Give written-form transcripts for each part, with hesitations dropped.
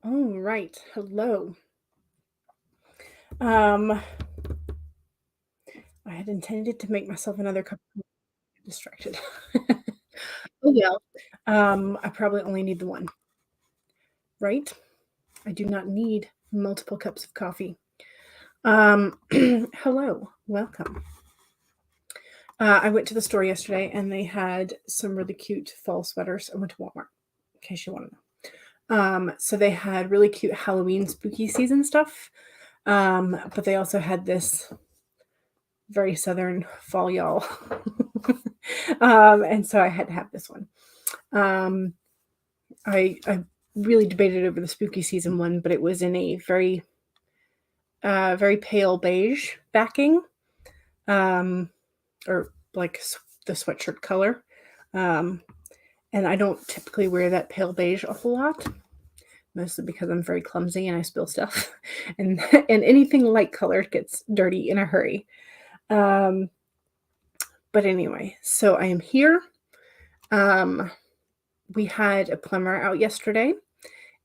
All right. Hello. Um, I had intended to make myself another cup of distracted. Oh well. I probably only need the one, right? I do not need multiple cups of coffee. Hello, welcome. I went to the store yesterday and they had some really cute fall sweaters. I went to Walmart, in case you want to know. So they had really cute Halloween spooky season stuff. But they also had this very southern fall y'all. And so I had to have this one. I really debated over the spooky season one, but it was in a very pale beige backing, or like the sweatshirt color. And I don't typically wear that pale beige a whole lot, mostly because I'm very clumsy and I spill stuff, and and anything light colored gets dirty in a hurry. Um, but anyway, so I am here. We had a plumber out yesterday,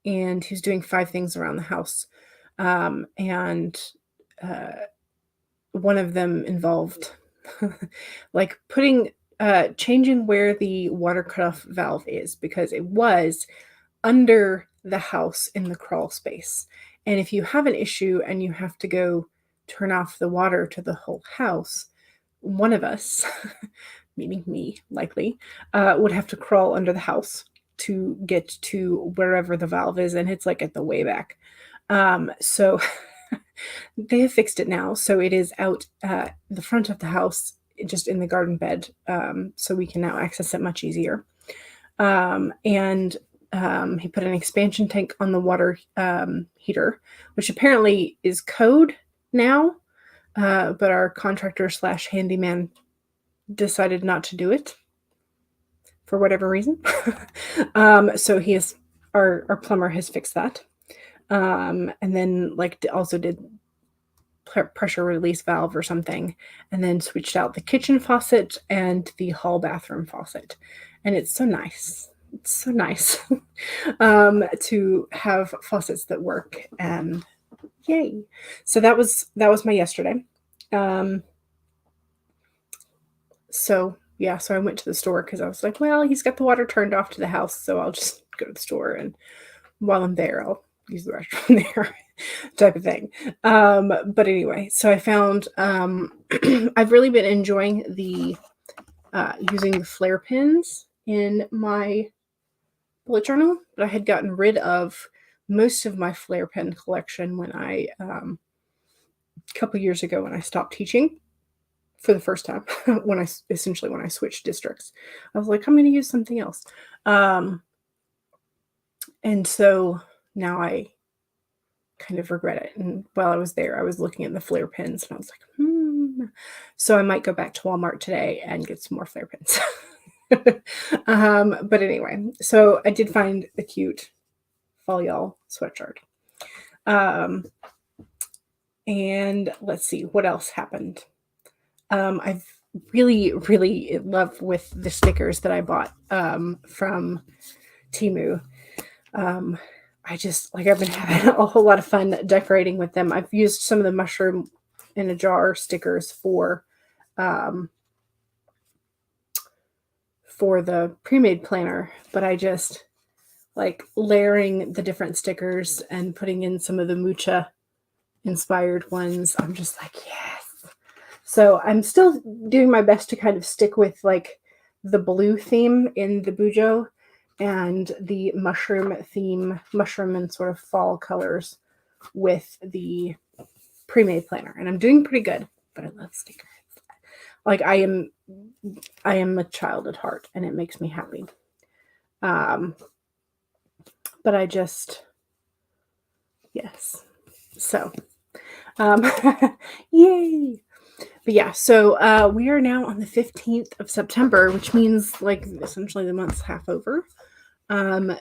and he's doing 5 things around the house. And one of them involved like changing where the water cutoff valve is, because it was under the house in the crawl space. And if you have an issue and you have to go turn off the water to the whole house, one of us, meaning me, likely, would have to crawl under the house to get to wherever the valve is, and it's like at the way back. So they have fixed it now, so it is out the front of the house, just in the garden bed, so we can now access it much easier. And he put an expansion tank on the water heater, which apparently is code now, but our contractor slash handyman decided not to do it for whatever reason. So our plumber has fixed that. And then also did pressure release valve or something, and then switched out the kitchen faucet and the hall bathroom faucet. And it's so nice. It's so nice to have faucets that work, and yay. So that was my yesterday. So yeah, so I went to the store because I was like, well, he's got the water turned off to the house, so I'll just go to the store, and while I'm there, I'll use the restroom there, type of thing. But anyway, so I found I've really been enjoying the using the flare pins in my bullet journal, but I had gotten rid of most of my flare pen collection when I a couple years ago when I stopped teaching for the first time. When I switched districts, I was like, I'm going to use something else. And so now I kind of regret it. And while I was there, I was looking at the flare pins and I was like, So I might go back to Walmart today and get some more flare pins. But anyway, so I did find the cute fall y'all sweatshirt. And let's see what else happened. I've really, really in love with the stickers that I bought from Temu. I've been having a whole lot of fun decorating with them. I've used some of the mushroom in a jar stickers for the pre-made planner, but I just like layering the different stickers and putting in some of the Mucha inspired ones. I'm just like, yes. So I'm still doing my best to kind of stick with like the blue theme in the Bujo and the mushroom and sort of fall colors with the pre-made planner. And I'm doing pretty good, but I love stickers. Like I am a child at heart, and it makes me happy. But I just, yes. So, yay. But yeah, so we are now on the 15th of September, which means like essentially the month's half over.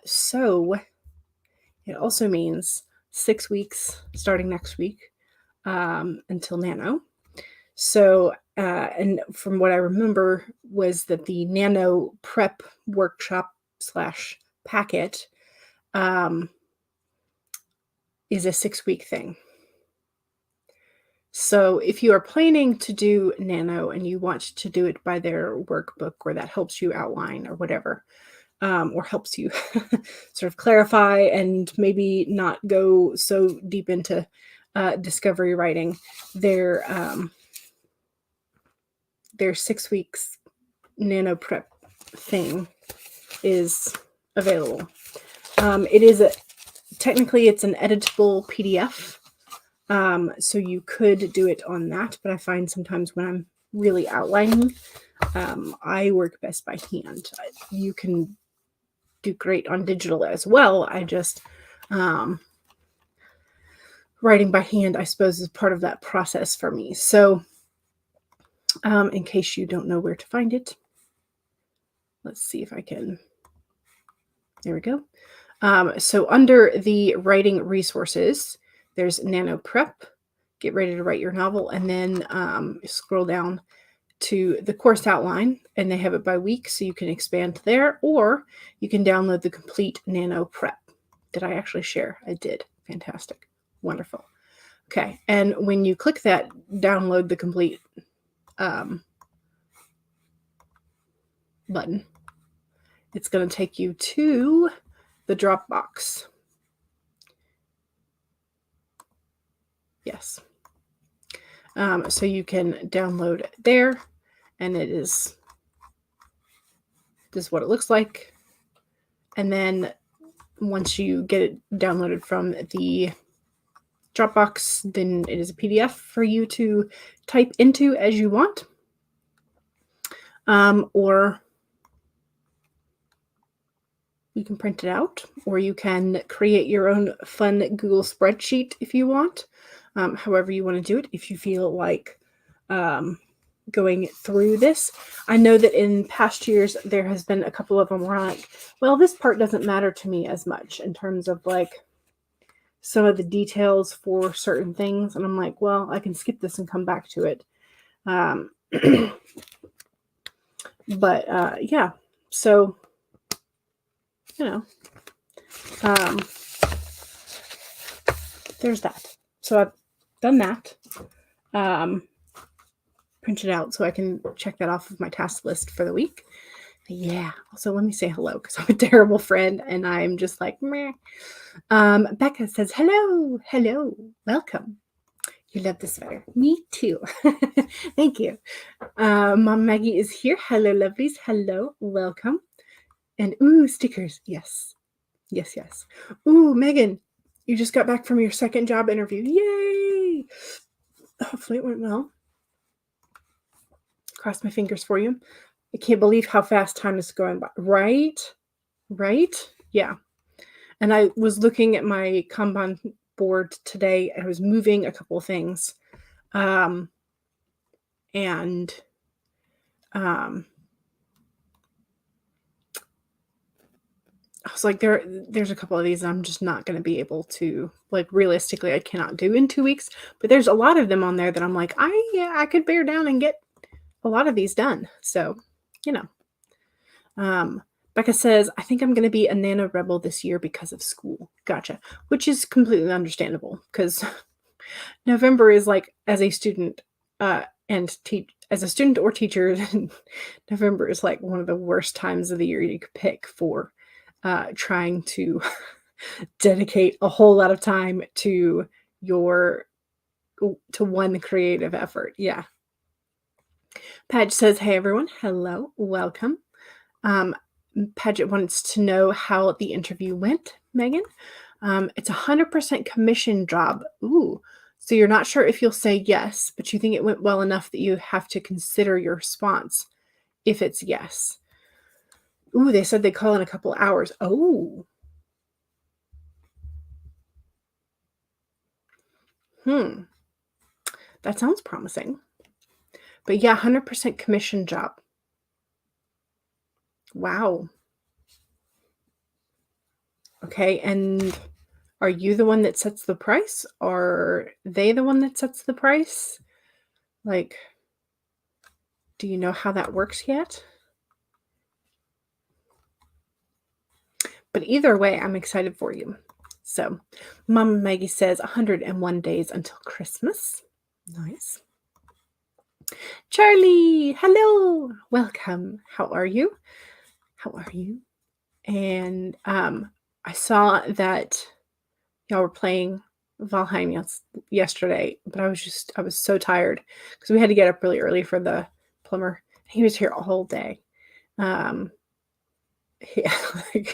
So it also means 6 weeks starting next week until NaNo. So, and from what I remember was that the NaNo prep workshop / packet is a 6-week thing. So if you are planning to do Nano and you want to do it by their workbook, or that helps you outline or whatever, or helps you sort of clarify and maybe not go so deep into discovery writing, their 6 weeks Nano prep thing is available. It is technically it's an editable PDF. So you could do it on that, but I find sometimes when I'm really outlining, I work best by hand. You can do great on digital as well. I just, writing by hand, I suppose, is part of that process for me. So in case you don't know where to find it, let's see if I can, there we go. So under the writing resources, there's Nano Prep, get ready to write your novel, and then scroll down to the course outline, and they have it by week, so you can expand there, or you can download the complete Nano Prep. Did I actually share? I did. Fantastic. Wonderful. Okay, and when you click that download the complete button, it's going to take you to the Dropbox. Yes. So you can download it there, and it is this is what it looks like. And then once you get it downloaded from the Dropbox, then it is a PDF for you to type into as you want. Or you can print it out, or you can create your own fun Google spreadsheet if you want. However you want to do it, if you feel like going through this. I know that in past years, there has been a couple of them where I'm like, well, this part doesn't matter to me as much in terms of like some of the details for certain things. And I'm like, well, I can skip this and come back to it. But yeah, so, you know, there's that. So I've done that. Print it out so I can check that off of my task list for the week. Yeah. Also, let me say hello because I'm a terrible friend and I'm just like, meh. Becca says, hello. Hello. Welcome. You love the sweater. Me too. Thank you. Mom Maggie is here. Hello, lovelies. Hello. Welcome. And ooh, stickers. Yes. Yes, yes. Ooh, Megan, you just got back from your second job interview. Yay. Hopefully it went well. Cross my fingers for you. I can't believe how fast time is going by. Right? Right? Yeah. And I was looking at my Kanban board today. I was moving a couple of things. I was like, there's a couple of these I'm just not going to be able to, like, realistically, I cannot do in 2 weeks. But there's a lot of them on there that I'm like, I could bear down and get a lot of these done. So, you know. Becca says, I think I'm going to be a Nano rebel this year because of school. Gotcha. Which is completely understandable because November is like, as a student as a student or teacher, November is like one of the worst times of the year you could pick for trying to dedicate a whole lot of time to one creative effort. Yeah. Padge says, hey everyone, hello, welcome. Paget wants to know how the interview went, Megan. It's 100% commission job. Ooh, so you're not sure if you'll say yes, but you think it went well enough that you have to consider your response if it's yes. Ooh, they said they call in a couple hours. Oh. That sounds promising. But yeah, 100% commission job. Wow. Okay, and are you the one that sets the price? Are they the one that sets the price? Like, do you know how that works yet? But either way, I'm excited for you. So, Mama Maggie says 101 days until Christmas. Nice. Charlie, hello. Welcome. How are you? How are you? And I saw that y'all were playing Valheim yesterday, but I was so tired because we had to get up really early for the plumber. He was here all day. He,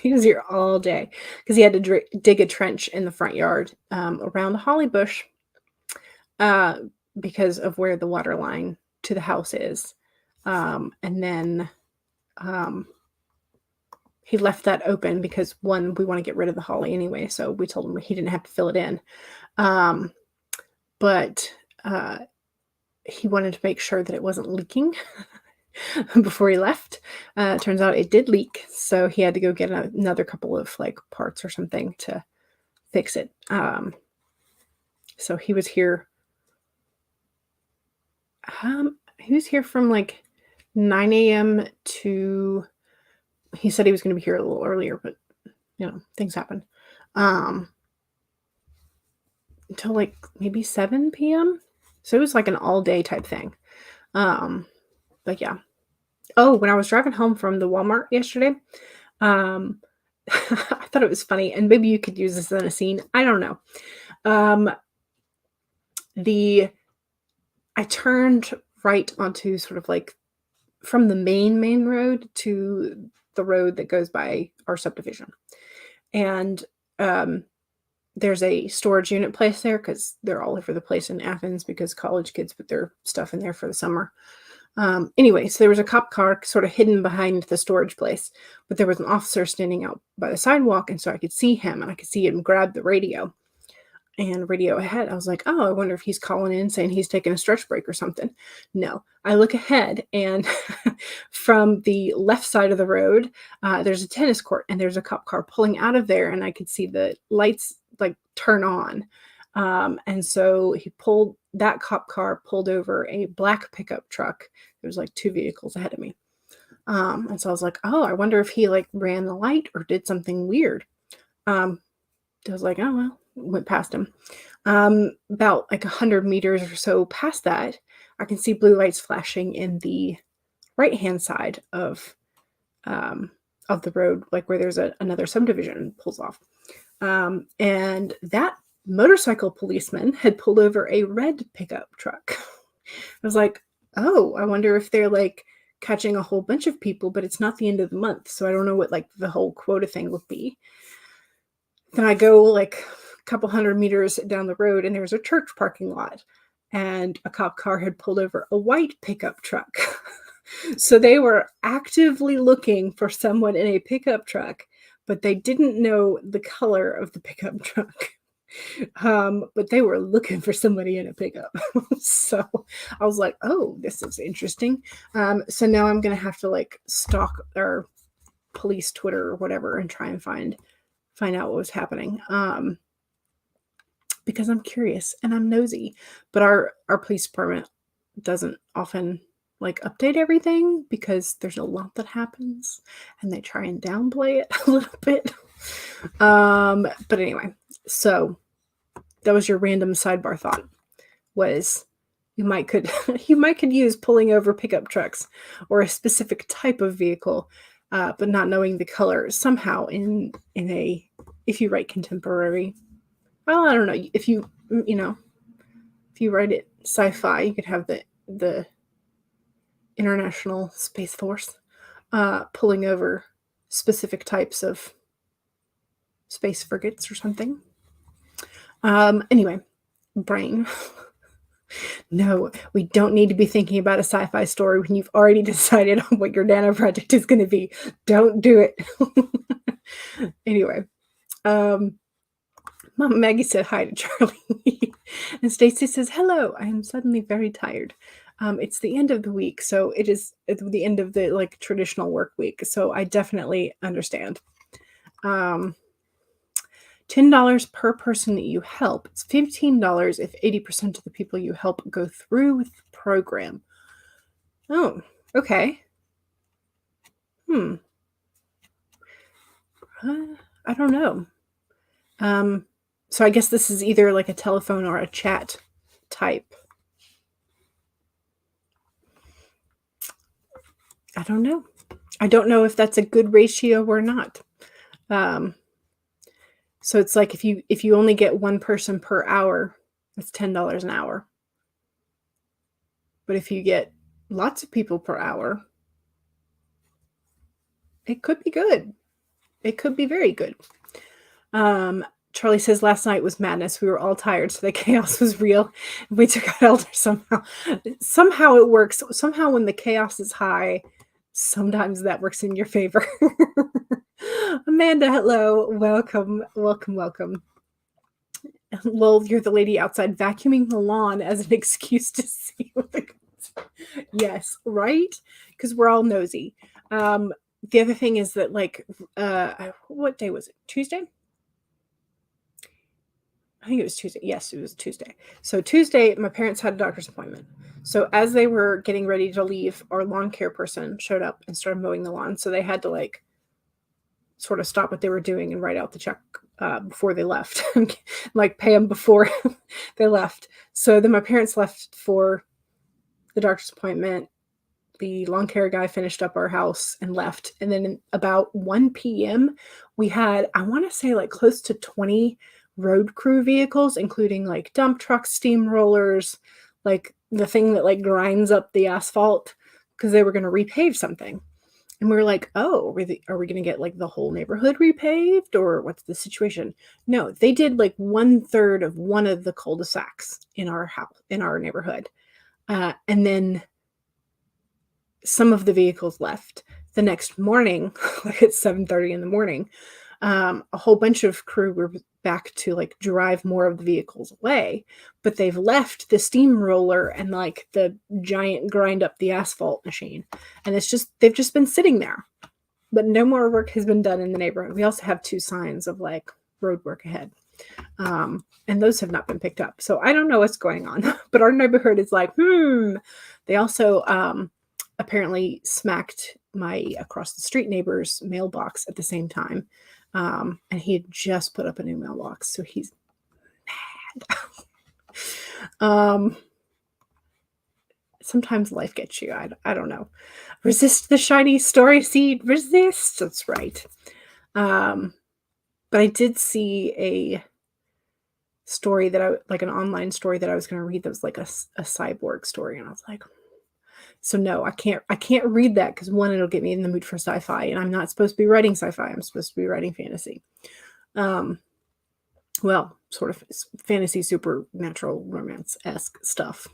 he was here all day because he had to dig a trench in the front yard around the holly bush because of where the water line to the house is. And then he left that open because, one, we want to get rid of the holly anyway, so we told him he didn't have to fill it in. But he wanted to make sure that it wasn't leaking before he left. Turns out it did leak, so he had to go get another couple of like parts or something to fix it. So he was here. He was here from like 9 a.m. to. He said he was going to be here a little earlier, but things happen. Until like maybe 7 p.m. So it was like an all day type thing. But yeah. Oh, when I was driving home from the Walmart yesterday, I thought it was funny, and maybe you could use this in a scene. I don't know. I turned right onto sort of like from the main road to the road that goes by our subdivision. And there's a storage unit place there because they're all over the place in Athens because college kids put their stuff in there for the summer. Anyway, so there was a cop car sort of hidden behind the storage place, but there was an officer standing out by the sidewalk, and so I could see him, and I could see him grab the radio. And radio ahead, I was like, oh, I wonder if he's calling in saying he's taking a stretch break or something. No, I look ahead, and from the left side of the road, there's a tennis court, and there's a cop car pulling out of there, and I could see the lights like turn on. And so that cop car pulled over a black pickup truck. There was like 2 vehicles ahead of me. And so I was like, oh, I wonder if he like ran the light or did something weird. I was like, oh, well, went past him. About like 100 meters or so past that, I can see blue lights flashing in the right-hand side of the road, like where there's another subdivision pulls off. And that motorcycle policeman had pulled over a red pickup truck. I was like, oh, I wonder if they're like catching a whole bunch of people, but it's not the end of the month, so I don't know what like the whole quota thing would be. Then I go like a couple 100 meters down the road, and there's a church parking lot, and a cop car had pulled over a white pickup truck. So they were actively looking for someone in a pickup truck, but they didn't know the color of the pickup truck. But they were looking for somebody in a pickup. So I was like, oh, this is interesting. So now I'm going to have to like stalk our police Twitter or whatever and try and find out what was happening. Because I'm curious and I'm nosy, but our police department doesn't often like update everything because there's a lot that happens and they try and downplay it a little bit. But anyway, so that was your random sidebar thought, was you might could use pulling over pickup trucks or a specific type of vehicle, but not knowing the color somehow in a, if you write contemporary, well, I don't know, if you write it sci-fi, you could have the International Space Force pulling over specific types of space frigates or something. Anyway, brain. No, we don't need to be thinking about a sci-fi story when you've already decided on what your nano project is going to be. Don't do it. Anyway, Mama Maggie said hi to Charlie. And Stacy says, hello, I am suddenly very tired. It's the end of the week, so it is the end of the like traditional work week. So I definitely understand. $10 per person that you help. It's $15 if 80% of the people you help go through with the program. Oh, okay. I don't know. So I guess this is either like a telephone or a chat type. I don't know. I don't know if that's a good ratio or not. So it's like if you only get one person per hour, it's $10 an hour. But if you get lots of people per hour, it could be good. It could be very good. Charlie says last night was madness. We were all tired, so the chaos was real. We took out Elder somehow. Somehow it works. Somehow when the chaos is high, sometimes that works in your favor. Amanda, hello. Welcome, welcome, welcome. Lol, you're the lady outside vacuuming the lawn as an excuse to see what the yes, right? Because we're all nosy. The other thing is that, like, what day was it? Tuesday? I think it was Tuesday. Yes, it was Tuesday. So Tuesday, my parents had a doctor's appointment. So as they were getting ready to leave, our lawn care person showed up and started mowing the lawn. So they had to like sort of stop what they were doing and write out the check before they left, like pay them before they left. So then my parents left for the doctor's appointment. The lawn care guy finished up our house and left. And then about 1 p.m., we had, I want to say, like close to 20 road crew vehicles, including like dump trucks, steamrollers, like the thing that like grinds up the asphalt, because they were going to repave something. And we were like, oh, are we going to get like the whole neighborhood repaved, or what's the situation? No, they did like 1/3 of one of the cul-de-sacs in our house, in our neighborhood. And then some of the vehicles left. The next morning, like at 7:30 in the morning, a whole bunch of crew were back to like drive more of the vehicles away, but they've left the steamroller and like the giant grind up the asphalt machine. And they've just been sitting there, but no more work has been done in the neighborhood. We also have 2 signs of like road work ahead. And those have not been picked up. So I don't know what's going on, but our neighborhood is like, They also, apparently smacked my across the street neighbor's mailbox at the same time. And he had just put up a new mailbox, so he's mad. Sometimes life gets you. I don't know. Resist the shiny story seed. Resist. That's right. But I did see a story that like an online story that I was going to read that was like a cyborg story, and I was like, so no, I can't read that because one, it'll get me in the mood for sci-fi, and I'm not supposed to be writing sci-fi. I'm supposed to be writing fantasy. Well, sort of fantasy, supernatural, romance-esque stuff.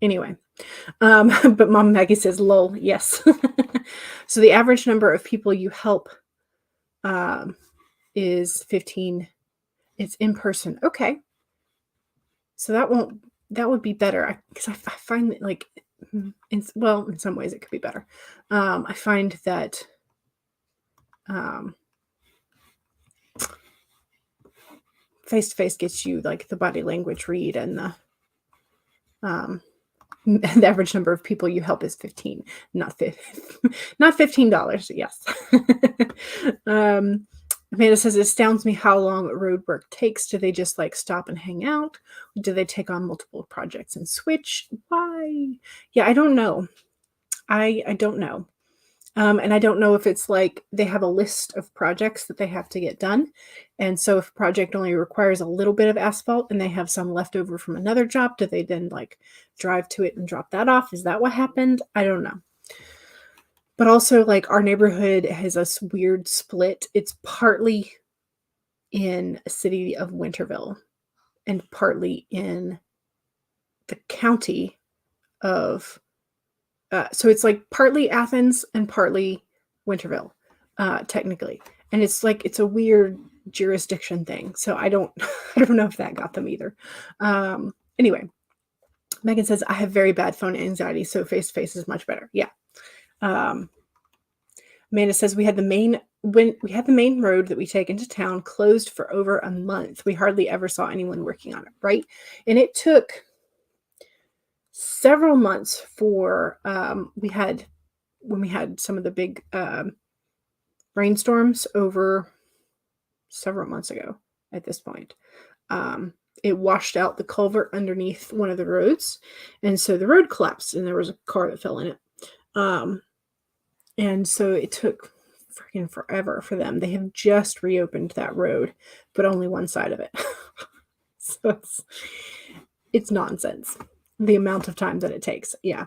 Anyway, but Mom Maggie says, lol, yes. So the average number of people you help is 15. It's in person. Okay. So that would be better, because I find that like, in some ways it could be better. I find that face-to-face gets you like the body language read, and the average number of people you help is 15, not $15. Yes. Amanda says, it astounds me how long road work takes. Do they just like stop and hang out? Do they take on multiple projects and switch? Why? Yeah, I don't know. I don't know. And I don't know if it's like they have a list of projects that they have to get done. And so if a project only requires a little bit of asphalt and they have some left over from another job, do they then like drive to it and drop that off? Is that what happened? I don't know. But also, like, our neighborhood has a weird split. It's partly in a city of Winterville and partly in the county of, so it's like partly Athens and partly Winterville, technically. And it's like, it's a weird jurisdiction thing. So I don't know if that got them either. Anyway, Megan says, I have very bad phone anxiety, so face-to-face is much better. Yeah. Amanda says, we had the main road that we take into town closed for over a month. We hardly ever saw anyone working on it, right? And it took several months for when we had some of the big rainstorms over several months ago. at this point. It washed out the culvert underneath one of the roads, and so the road collapsed, and there was a car that fell in it. And so it took freaking forever for them. They have just reopened that road, but only one side of it. So it's nonsense, the amount of time that it takes. Yeah.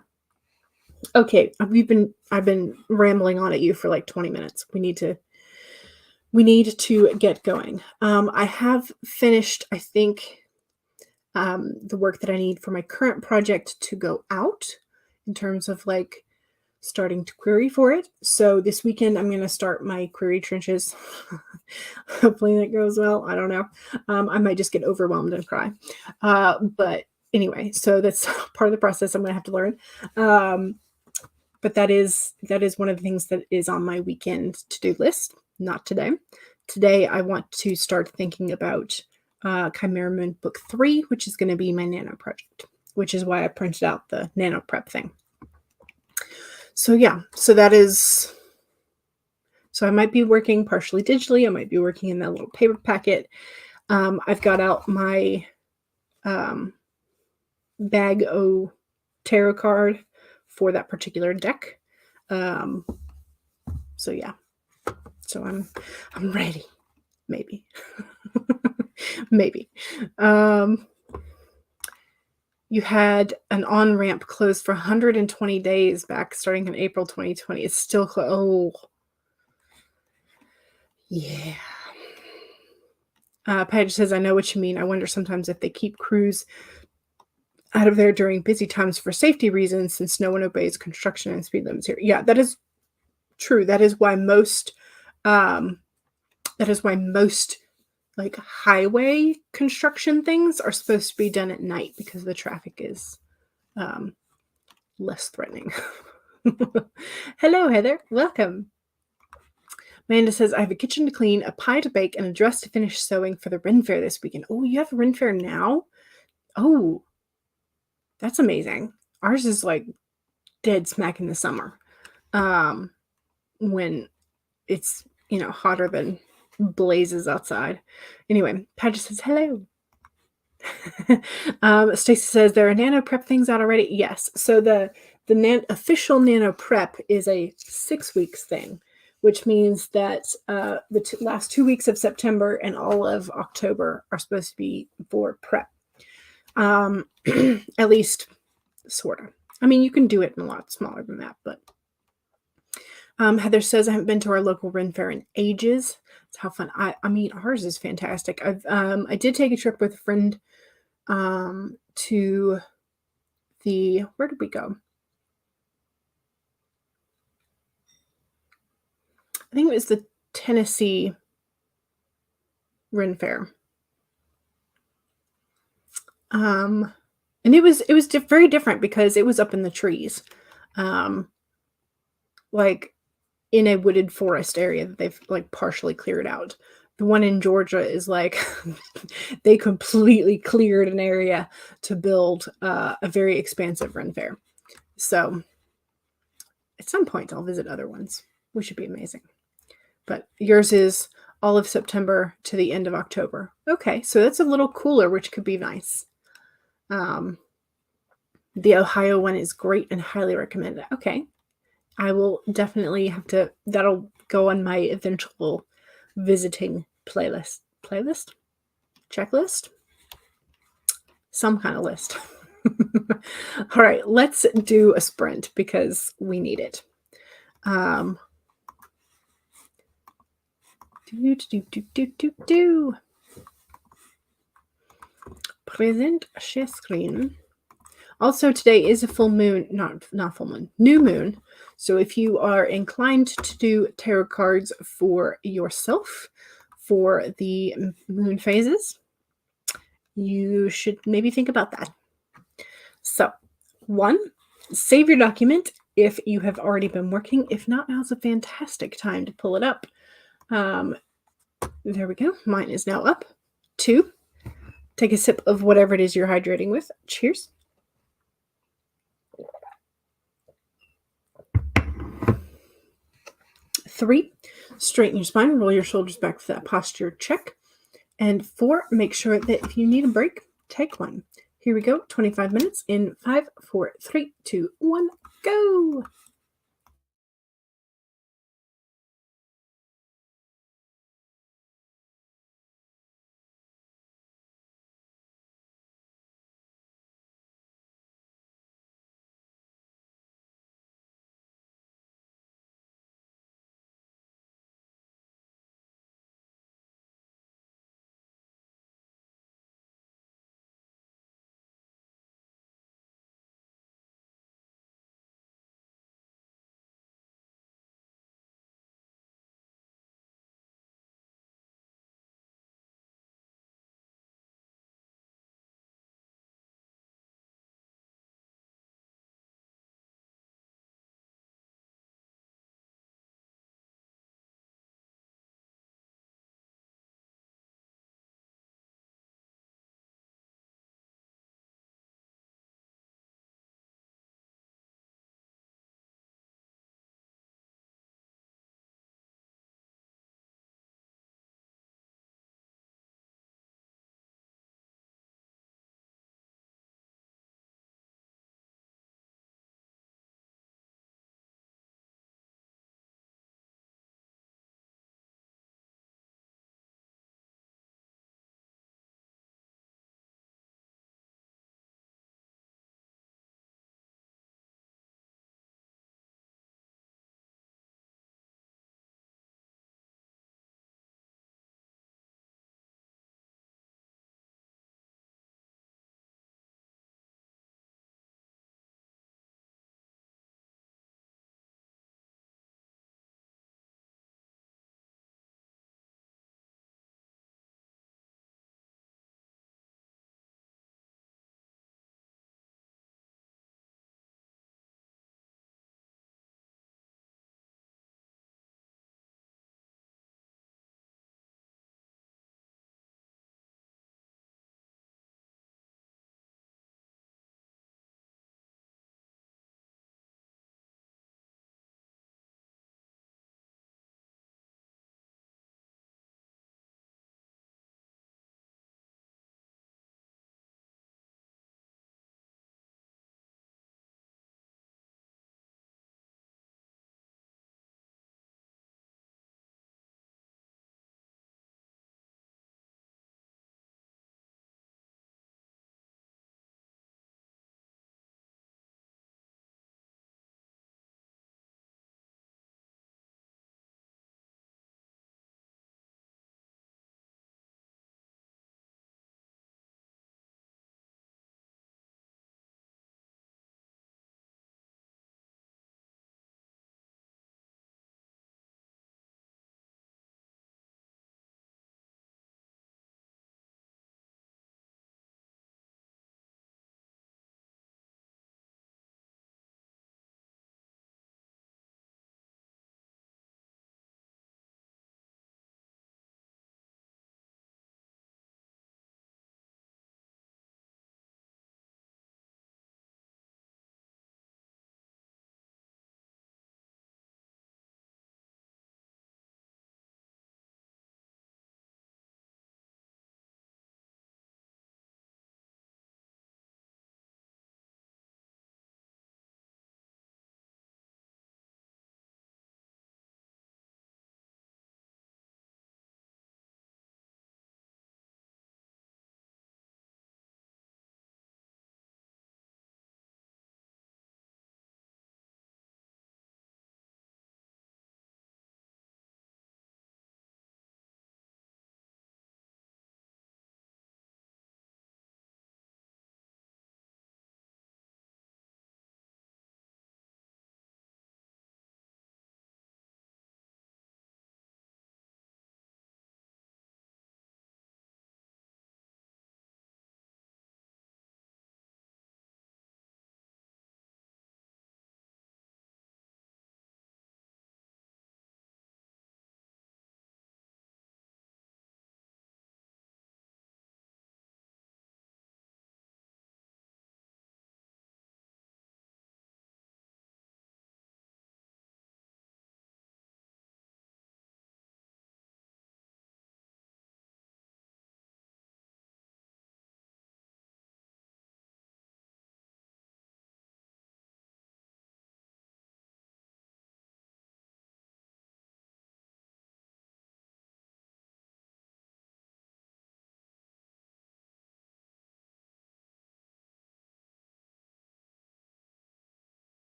Okay, I've been rambling on at you for like 20 minutes. We need to get going. I have finished, I think, the work that I need for my current project to go out in terms of like starting to query for it. So this weekend I'm going to start my query trenches. Hopefully that goes well. I don't know. I might just get overwhelmed and cry. But anyway, so that's part of the process I'm going to have to learn. But that is one of the things that is on my weekend to-do list. Not today. Today I want to start thinking about Chimera Moon Book 3, which is going to be my Nano project, which is why I printed out the Nano prep thing. So yeah, so that is, so I might be working partially digitally. I might be working in that little paper packet. I've got out my bag o tarot card for that particular deck. So yeah, so I'm ready. Maybe. Maybe. You had an on-ramp closed for 120 days back starting in April 2020. It's still closed. Oh. Yeah. Paige says, I know what you mean. I wonder sometimes if they keep crews out of there during busy times for safety reasons, since no one obeys construction and speed limits here. Yeah, that is true. That is why most like highway construction things are supposed to be done at night because the traffic is less threatening. Hello, Heather. Welcome. Amanda says, I have a kitchen to clean, a pie to bake, and a dress to finish sewing for the Ren Fair this weekend. Oh, you have a Ren Fair now? Oh, that's amazing. Ours is like dead smack in the summer, when it's, hotter than blazes outside. Anyway, Paige says, hello. Stacy says, there are Nano prep things out already. Yes. So the official Nano prep is a 6 weeks thing, which means that the last 2 weeks of September and all of October are supposed to be for prep. At least sort of. I mean, you can do it in a lot smaller than that, but Heather says, I haven't been to our local Ren Fair in ages. It's how fun. I mean, ours is fantastic. I did take a trip with a friend to where did we go? I think it was the Tennessee Ren Fair. And it was very different because it was up in the trees, like in a wooded forest area that they've like partially cleared out. The one in Georgia is like they completely cleared an area to build a very expansive Ren Fair. So at some point I'll visit other ones, which should be amazing. But yours is all of September to the end of October. Okay, so that's a little cooler, which could be nice. The Ohio one is great and highly recommended. Okay, I will definitely have to, that'll go on my eventual visiting playlist. Checklist? Some kind of list. All right, let's do a sprint because we need it. Present share screen. Also, today is a full moon, not full moon, new moon. So if you are inclined to do tarot cards for yourself for the moon phases, you should maybe think about that. So, 1, save your document if you have already been working. If not, now's a fantastic time to pull it up. There we go. Mine is now up. 2, take a sip of whatever it is you're hydrating with. Cheers. 3, straighten your spine, roll your shoulders back for that posture check. And 4, make sure that if you need a break, take one. Here we go, 25 minutes in 5, 4, 3, 2, 1, go!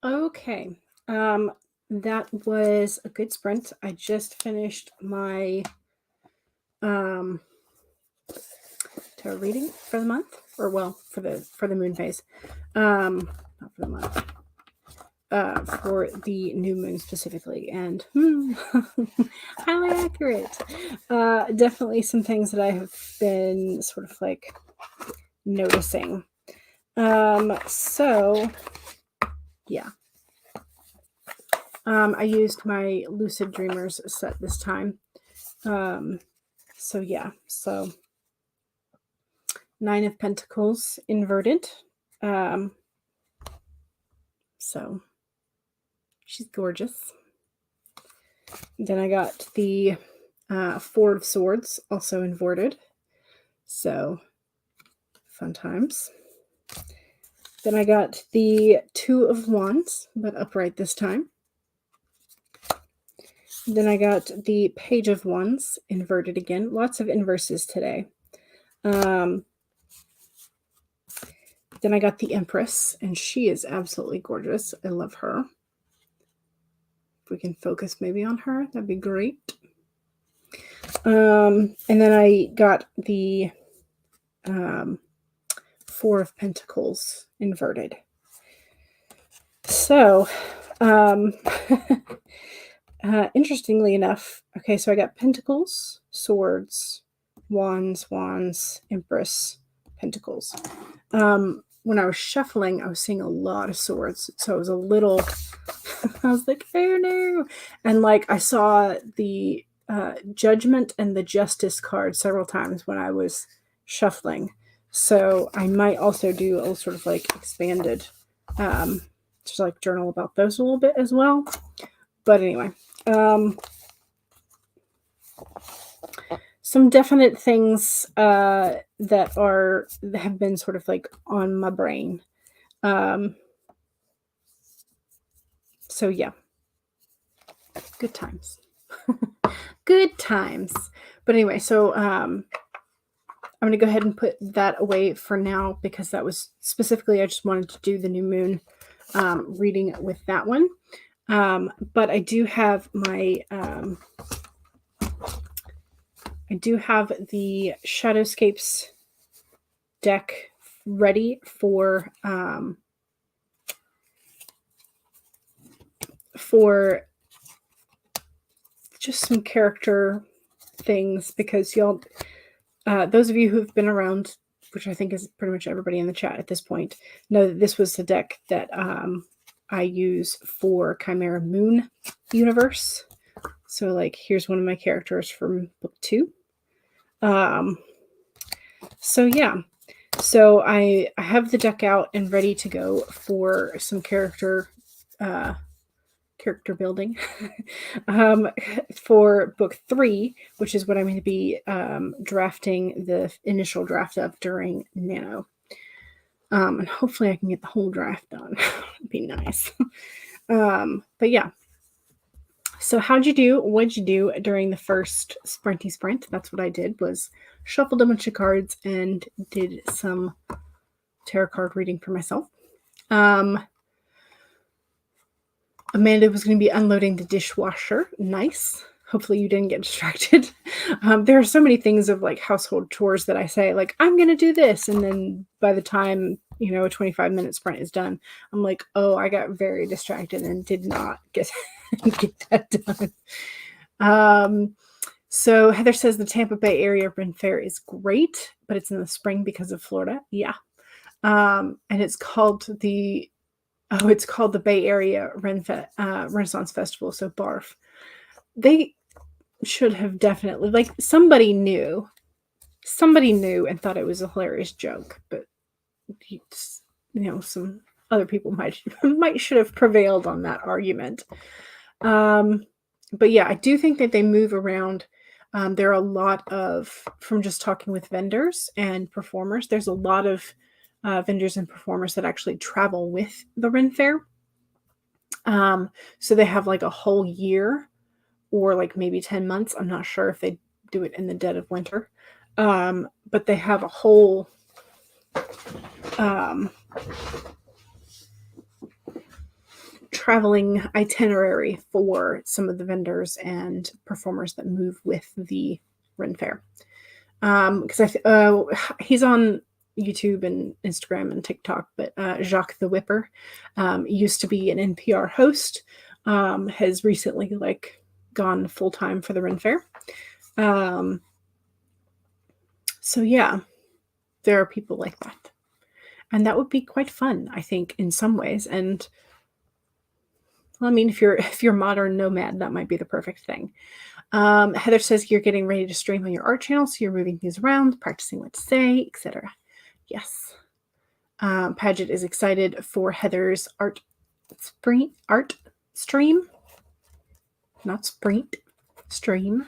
Okay. That was a good sprint. I just finished my um tarot reading for the month, or well, for the moon phase. Not for the month. For the new moon specifically, and highly accurate. Definitely some things that I have been sort of like noticing. So yeah. I used my Lucid Dreamers set this time. So yeah, so 9 of Pentacles inverted. So she's gorgeous. Then I got the 4 of Swords, also inverted. So fun times. Then I got the 2 of Wands, but upright this time. Then I got the Page of Wands, inverted again. Lots of inverses today. Then I got the Empress, and she is absolutely gorgeous. I love her. If we can focus maybe on her, that'd be great. And then I got the 4 of Pentacles inverted. So, interestingly enough, okay, so I got Pentacles, Swords, Wands, Empress, Pentacles. When I was shuffling, I was seeing a lot of swords, so I was a little, I was like, oh no. And like, I saw the Judgment and the Justice card several times when I was shuffling. So I might also do a sort of like expanded, just like journal about those a little bit as well. But anyway, some definite things that have been sort of like on my brain. So yeah, good times. Good times. But anyway, so I'm going to go ahead and put that away for now, because that was specifically, I just wanted to do the new moon reading with that one. But I do have my the Shadowscapes deck ready for just some character things, because y'all, those of you who've been around, which I think is pretty much everybody in the chat at this point, know that this was the deck that I use for Chimera Moon universe. So like, here's one of my characters from book 2. So yeah, so I have the deck out and ready to go for some character building for book 3, which is what I'm going to be drafting the initial draft of during NaNo. And hopefully I can get the whole draft done. It'd be nice. But yeah. So how'd you do? What'd you do during the first sprinty sprint? That's what I did, was shuffled a bunch of cards and did some tarot card reading for myself. Amanda was going to be unloading the dishwasher. Nice. Hopefully you didn't get distracted. There are so many things of like household chores that I say, like, I'm going to do this. And then by the time, a 25-minute sprint is done, I'm like, oh, I got very distracted and did not get that done. So Heather says the Tampa Bay area Ren Fair is great, but it's in the spring because of Florida. Yeah. And it's called the Bay Area Renaissance Festival. So barf. They should have definitely, like, somebody knew and thought it was a hilarious joke, but some other people might should have prevailed on that argument. But yeah, I do think that they move around. There are a lot of, from just talking with vendors and performers, there's a lot of vendors and performers that actually travel with the Ren Fair. So they have like a whole year, or like maybe 10 months. I'm not sure if they do it in the dead of winter. But they have a whole traveling itinerary for some of the vendors and performers that move with the Ren Fair. Because he's on YouTube and Instagram and TikTok, but Jacques the Whipper used to be an NPR host, has recently gone full time for the Ren Fair. So yeah, there are people like that, and that would be quite fun, I think, in some ways. And well, I mean, if you're modern nomad, that might be the perfect thing. Heather says you're getting ready to stream on your art channel, so you're moving things around, practicing what to say, etc. Yes. Paget is excited for Heather's art stream, not sprint stream.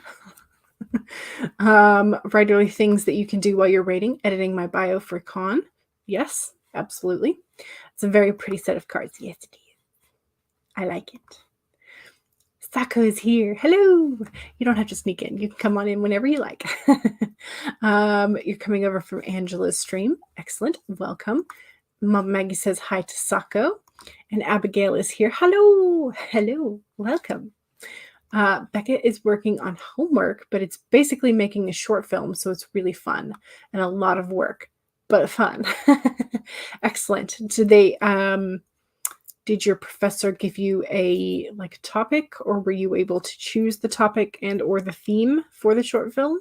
Writerly things that you can do while you're writing, editing my bio for con. Yes, absolutely. It's a very pretty set of cards. Yes, it is. I like it. Sako is here. Hello. You don't have to sneak in. You can come on in whenever you like. You're coming over from Angela's stream. Excellent. Welcome. Mom Maggie says hi to Sako. And Abigail is here. Hello. Hello. Welcome. Becca is working on homework, but it's basically making a short film, so it's really fun and a lot of work, but fun. Excellent. Did your professor give you a topic, or were you able to choose the topic and or the theme for the short film?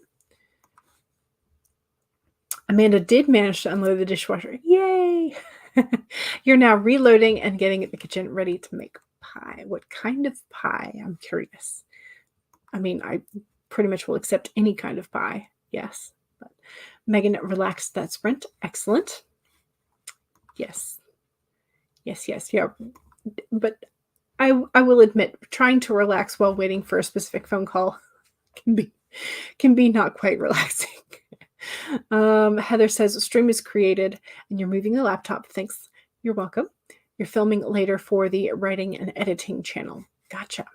Amanda did manage to unload the dishwasher. Yay! You're now reloading and getting at the kitchen ready to make pie. What kind of pie? I'm curious. I mean, I pretty much will accept any kind of pie. Yes. But Megan relaxed that sprint. Excellent. Yes. Yes, yes, yeah. But I will admit, trying to relax while waiting for a specific phone call can be not quite relaxing. Heather says, stream is created and you're moving the laptop. Thanks. You're welcome. You're filming later for the writing and editing channel. Gotcha.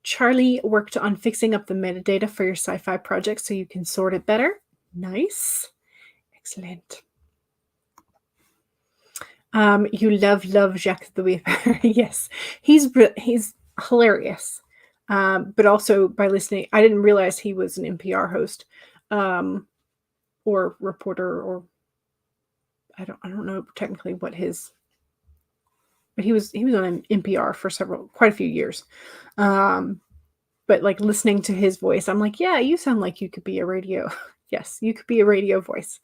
Charlie worked on fixing up the metadata for your sci-fi project so you can sort it better. Nice. Excellent. You love Jacques the Whipper. Yes, he's hilarious. But also by listening, I didn't realize he was an NPR host, or reporter, or I don't know technically what his, but he was on NPR for quite a few years. But listening to his voice, I'm like, yeah, you sound like you could be a radio. Yes, you could be a radio voice.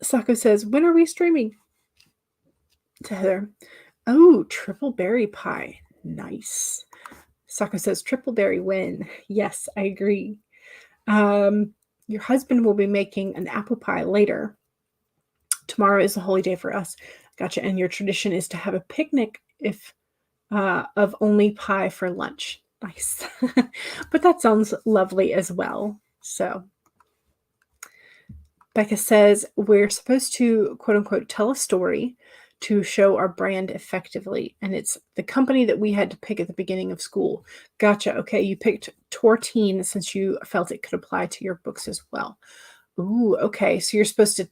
Sako says, when are we streaming? To Heather, oh, triple berry pie. Nice. Sako says, triple berry win. Yes, I agree. Your husband will be making an apple pie later. Tomorrow is a holy day for us. Gotcha. And your tradition is to have a picnic of only pie for lunch. Nice. But that sounds lovely as well. So Becca says, we're supposed to, quote unquote, tell a story to show our brand effectively. And it's the company that we had to pick at the beginning of school. Gotcha. Okay. You picked Tortine since you felt it could apply to your books as well. Ooh, okay. So you're supposed to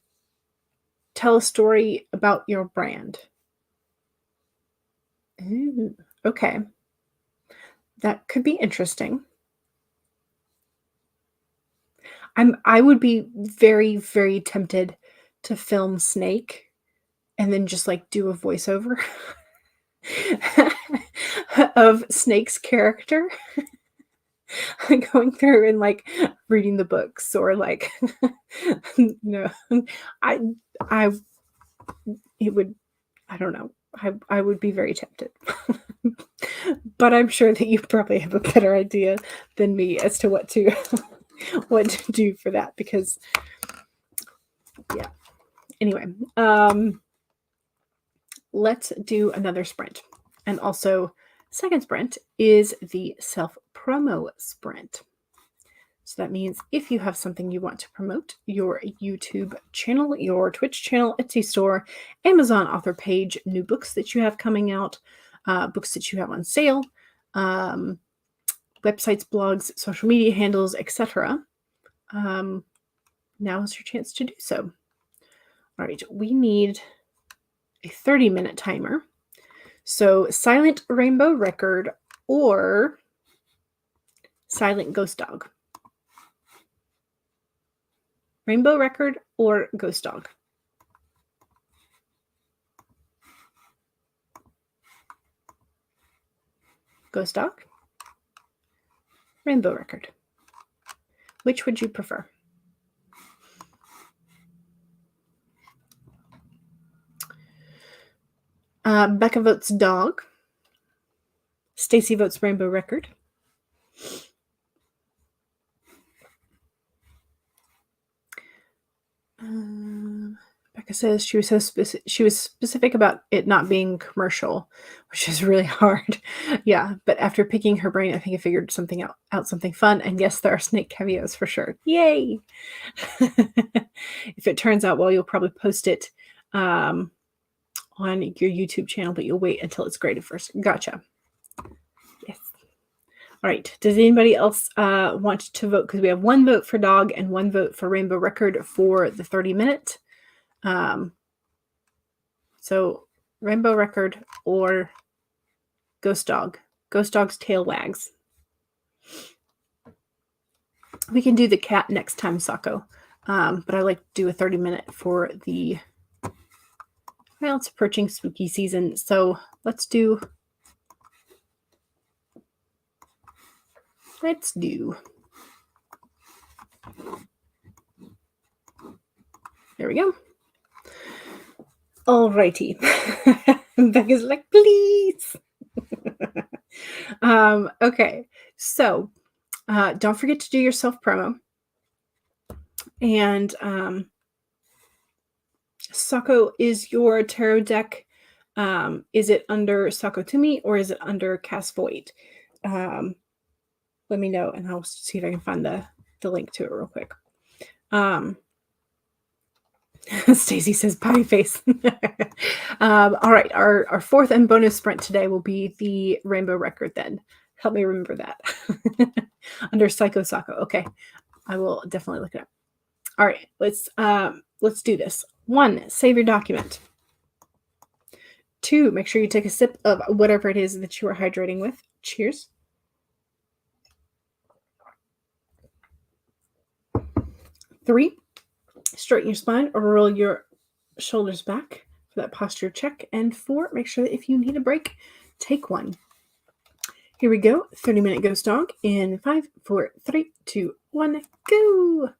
tell a story about your brand. Ooh, okay. That could be interesting. I would be very, very tempted to film Snake and then just do a voiceover of Snake's character going through and reading the books, or no, it would, I don't know. I would be very tempted. But I'm sure that you probably have a better idea than me as to what to do for that, because yeah. Anyway, let's do another sprint. And also, second sprint is the self-promo sprint. So that means if you have something you want to promote, your YouTube channel, your Twitch channel, Etsy store, Amazon author page, new books that you have coming out, books that you have on sale, websites, blogs, social media handles, etc. Now is your chance to do so. All right, we need a 30-minute timer. So silent rainbow record or silent ghost dog. Rainbow record or ghost dog. Ghost dog. Rainbow record. Which would you prefer? Becca votes dog. Stacy votes rainbow record. Becca says she was specific about it not being commercial, which is really hard. Yeah, but after picking her brain, I think I figured something out something fun. And yes, there are snake cameos for sure. Yay! If it turns out well, you'll probably post it on your YouTube channel, but you'll wait until it's graded first. Gotcha. Yes. All right. Does anybody else want to vote? Because we have one vote for dog and one vote for rainbow record for the 30-minute. So rainbow record or ghost dog. Ghost dog's tail wags. We can do the cat next time, Sako. But I like to do a 30-minute for the, well, it's approaching spooky season. So let's do there we go. Alrighty. Becca's like, please. Okay. So don't forget to do your self-promo. And Sako, is your tarot deck, is it under Sako Tumi or is it under Cast Void? Let me know and I'll see if I can find the link to it real quick. Stacy says potty face. All right, our fourth and bonus sprint today will be the rainbow record then. Help me remember that. Under Psycho Sako. Okay. I will definitely look it up. All right, let's do this. 1, save your document. 2, make sure you take a sip of whatever it is that you are hydrating with. Cheers. 3, straighten your spine or roll your shoulders back for that posture check. And 4, make sure that if you need a break, take one. Here we go. 30-minute ghost dog in 5, 4, 3, 2, 1, go.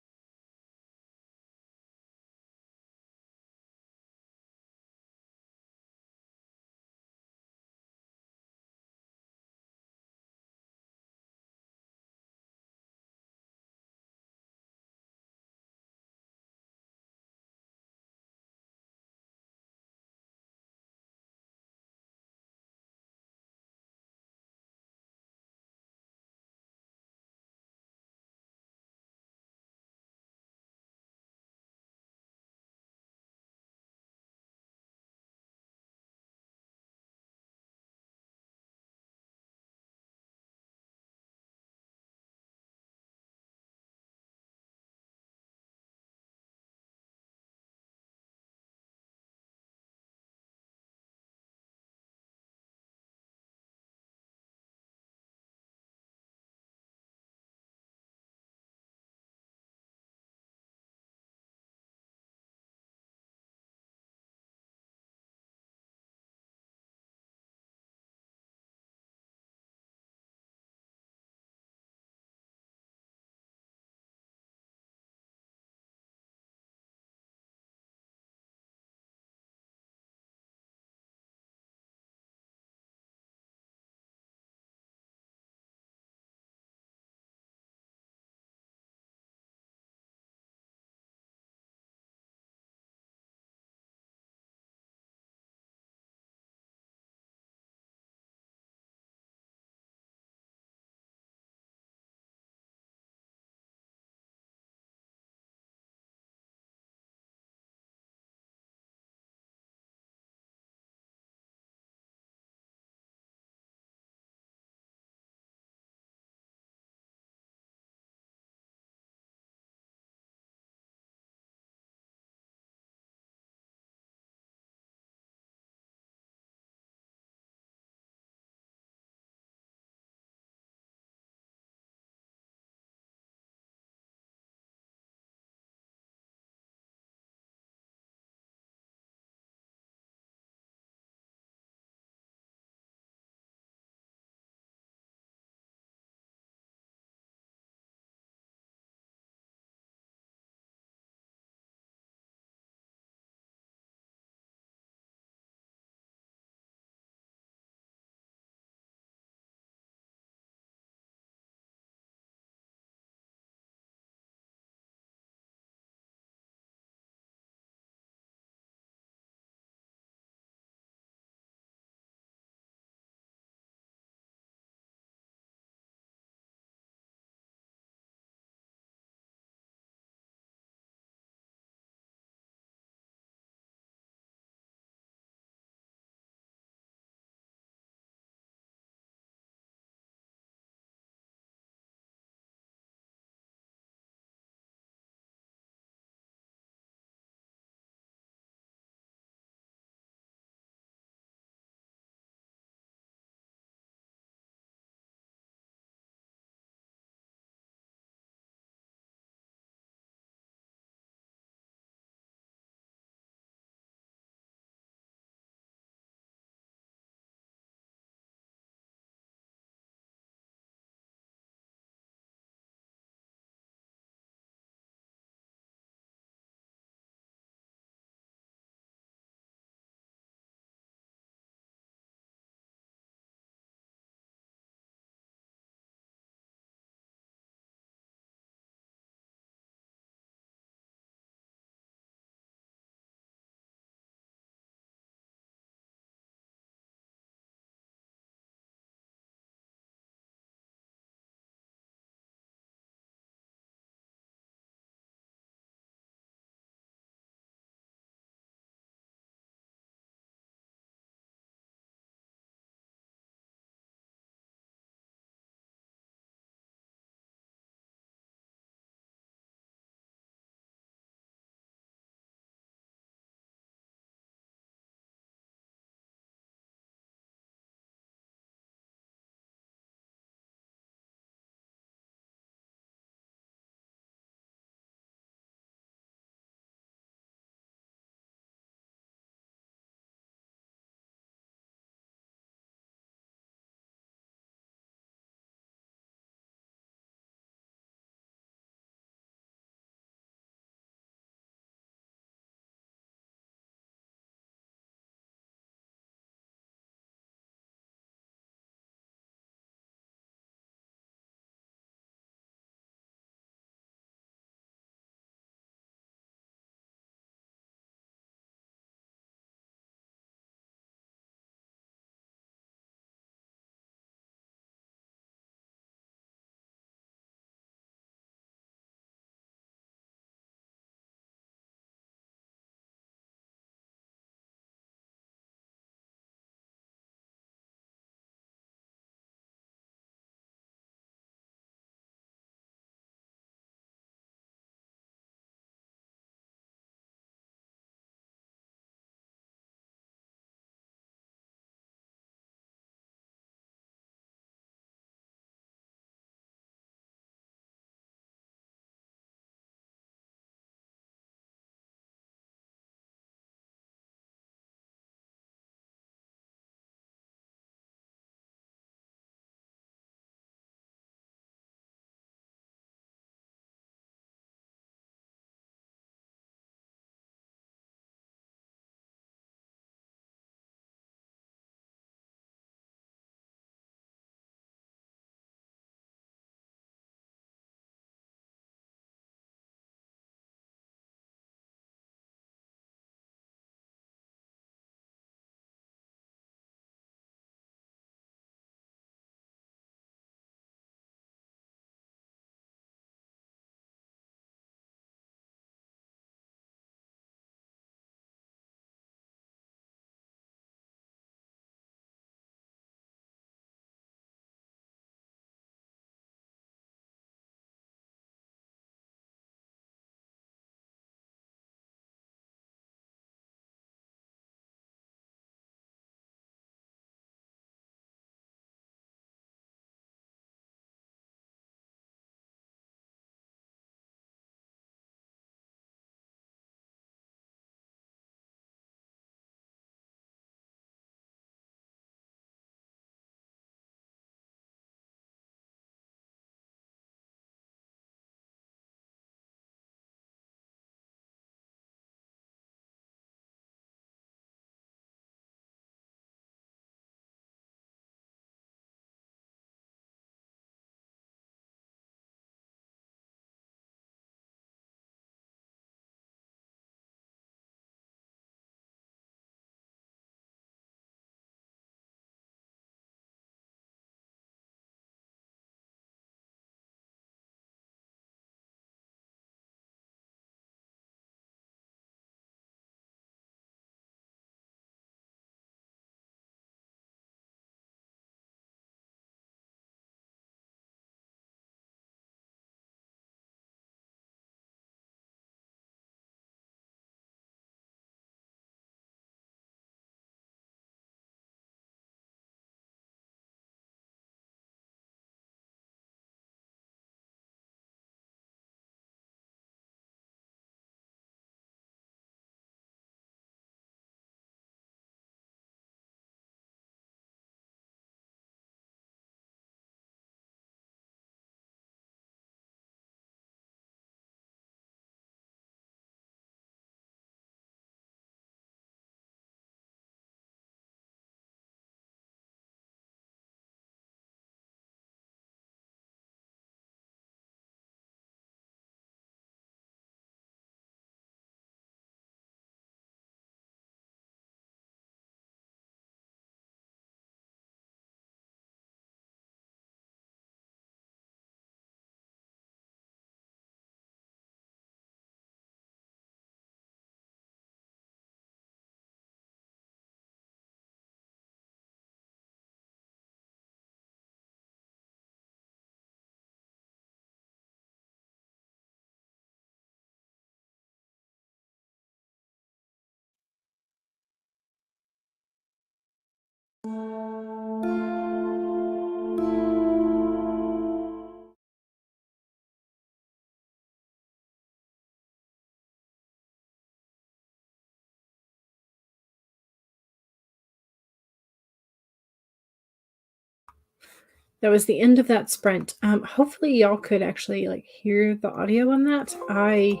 that was the end of that sprint. Hopefully y'all could actually like hear the audio on that. I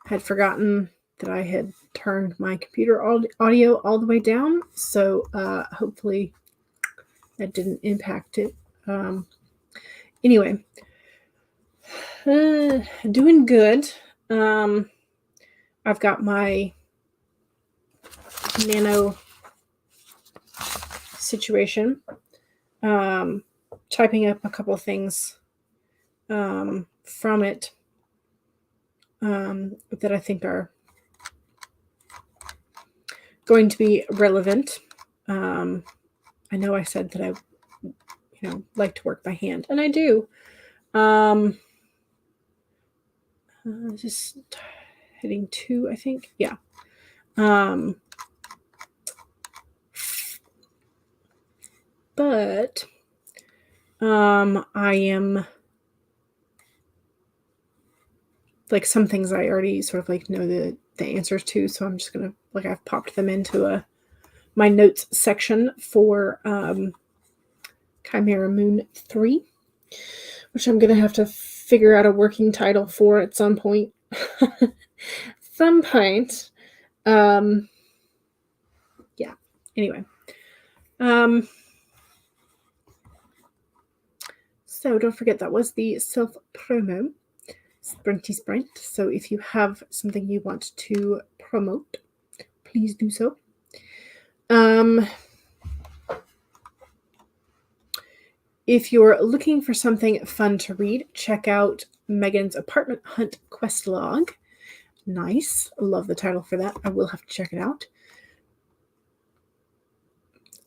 had forgotten that I had turned my computer audio all the way down, so hopefully that didn't impact it. Anyway, doing good. I've got my NaNo situation. Typing up a couple things from it that I think are going to be relevant. I know I said that I, like to work by hand, and I do. Just hitting 2, I think. Yeah. But I am like some things I already sort of like know the answers to, so I'm just gonna like I've popped them into my notes section for Chimera Moon 3, which I'm gonna have to figure out a working title for at some point. Yeah. Anyway. So don't forget that was the self-promo sprinty sprint. So if you have something you want to promote, please do so. If you're looking for something fun to read, check out Megan's Apartment Hunt quest log. Nice. Love the title for that. I will have to check it out.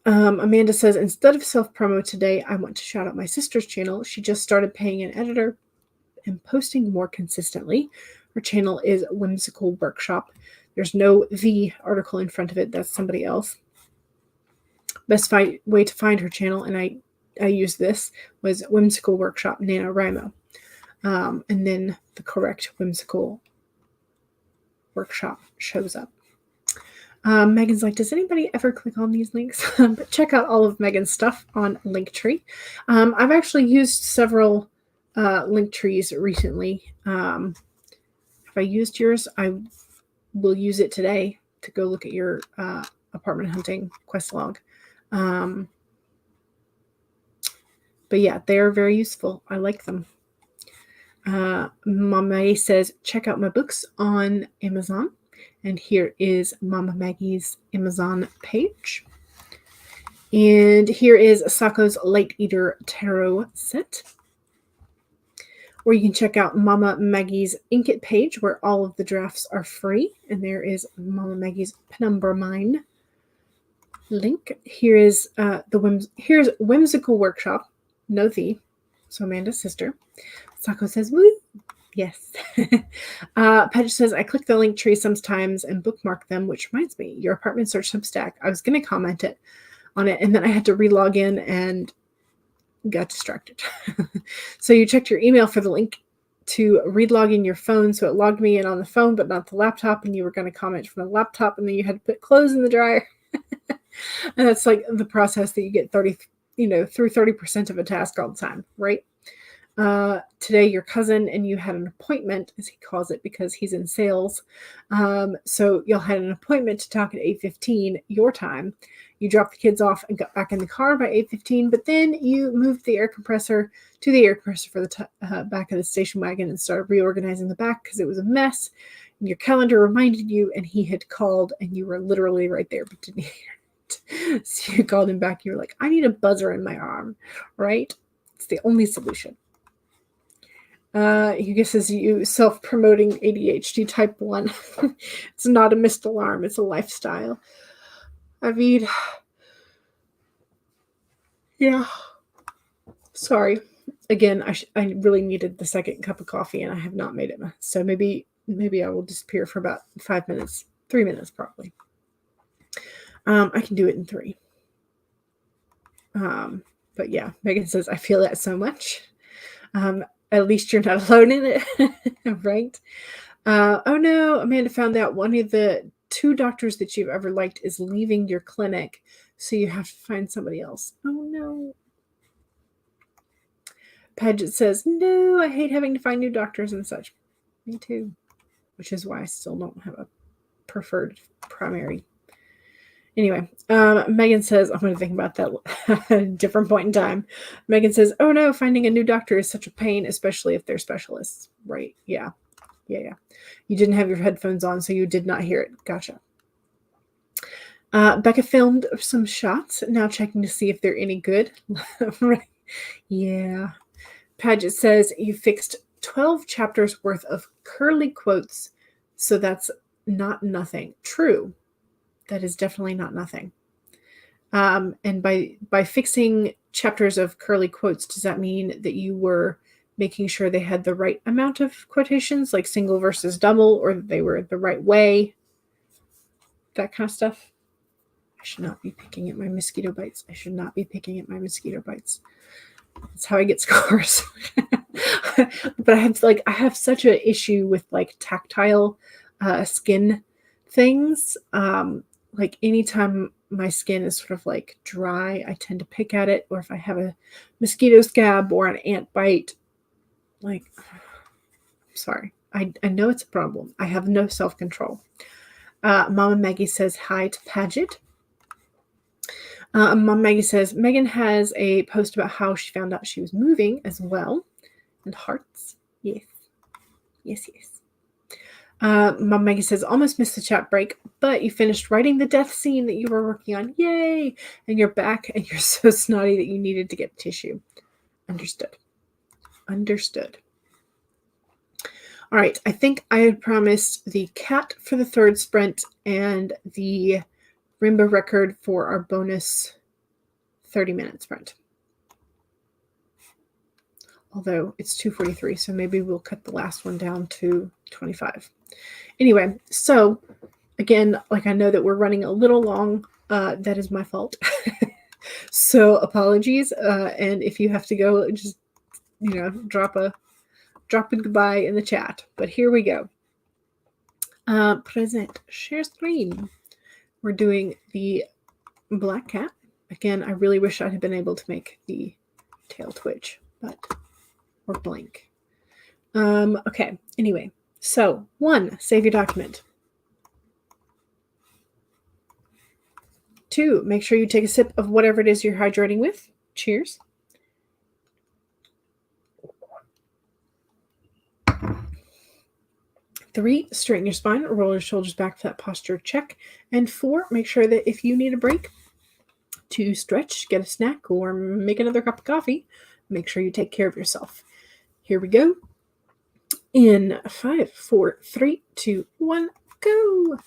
Amanda says, instead of self-promo today, I want to shout out my sister's channel. She just started paying an editor and posting more consistently. Her channel is Whimsical Workshop. There's no the article in front of it. That's somebody else. Best way to find her channel, and I used this, was Whimsical Workshop NaNoWriMo. And then the correct Whimsical Workshop shows up. Megan's like, does anybody ever click on these links? But check out all of Megan's stuff on Linktree. I've actually used several Linktrees recently. If I used yours, I will use it today to go look at your apartment hunting quest log. But yeah, they are very useful. I like them. Mama says, check out my books on Amazon. And here is Mama Maggie's Amazon page. And here is Sako's Light Eater Tarot set. Or you can check out Mama Maggie's Inkit page, where all of the drafts are free. And there is Mama Maggie's Penumbra Mine link. Here is here's Whimsical Workshop, no the. So Amanda's sister. Sako says, woo. Yes. Pedro says, I click the link tree sometimes and bookmark them, which reminds me, your apartment search Substack. I was going to comment on it, and then I had to relog in and got distracted. So you checked your email for the link to relog in your phone. So it logged me in on the phone, but not the laptop. And you were going to comment from the laptop, and then you had to put clothes in the dryer. And that's like the process that you get through 30% of a task all the time, right? Today your cousin and you had an appointment, as he calls it, because he's in sales. So y'all had an appointment to talk at 8:15 your time. You dropped the kids off and got back in the car by 8:15, but then you moved the air compressor to the air compressor for the back of the station wagon and started reorganizing the back because it was a mess. And your calendar reminded you, and he had called, and you were literally right there, but didn't hear it. So you called him back. You were like, I need a buzzer in my arm, right? It's the only solution. He guesses you self-promoting ADHD type 1. It's not a missed alarm. It's a lifestyle. I mean, yeah. Sorry. Again, I really needed the second cup of coffee, and I have not made it. So maybe I will disappear for about 5 minutes. 3 minutes, probably. I can do it in 3. But yeah, Megan says, I feel that so much. At least you're not alone in it, right? Oh no, Amanda found out one of the 2 doctors that you've ever liked is leaving your clinic, so you have to find somebody else. Oh no. Paget says, no, I hate having to find new doctors and such. Me too. Which is why I still don't have a preferred primary. Anyway, Megan says, I'm going to think about that at a different point in time. Megan says, oh no, finding a new doctor is such a pain, especially if they're specialists. Right. Yeah. You didn't have your headphones on, so you did not hear it. Gotcha. Becca filmed some shots, now checking to see if they're any good. Right. Yeah. Paget says, you fixed 12 chapters worth of curly quotes, so that's not nothing. True. That is definitely not nothing. And by fixing chapters of curly quotes, does that mean that you were making sure they had the right amount of quotations, like single versus double, or that they were the right way? That kind of stuff. I should not be picking at my mosquito bites. I should not be picking at my mosquito bites. That's how I get scars. But I have such an issue with like tactile skin things. Like anytime my skin is sort of like dry, I tend to pick at it. Or if I have a mosquito scab or an ant bite, like, I'm sorry. I know it's a problem. I have no self-control. Mama Maggie says hi to Paget. Mom Maggie says, Megan has a post about how she found out she was moving as well. And hearts. Yes. Mom Maggie says, almost missed the chat break, but you finished writing the death scene that you were working on. Yay! And you're back and you're so snotty that you needed to get tissue. Understood. All right. I think I had promised the cat for the third sprint and the rainbow record for our bonus 30-minute sprint. Although it's 2:43, so maybe we'll cut the last one down to 25. Anyway, so again, like I know that we're running a little long. That is my fault. So apologies. And if you have to go, just drop a goodbye in the chat. But here we go. Present share screen. We're doing the black cat. Again, I really wish I had been able to make the tail twitch, but or blink. Okay, anyway. So 1, save your document. 2, make sure you take a sip of whatever it is you're hydrating with. Cheers. 3, straighten your spine, roll your shoulders back for that posture check. And 4, make sure that if you need a break to stretch, get a snack, or make another cup of coffee, make sure you take care of yourself. Here we go. In 5, 4, 3, 2, 1, go.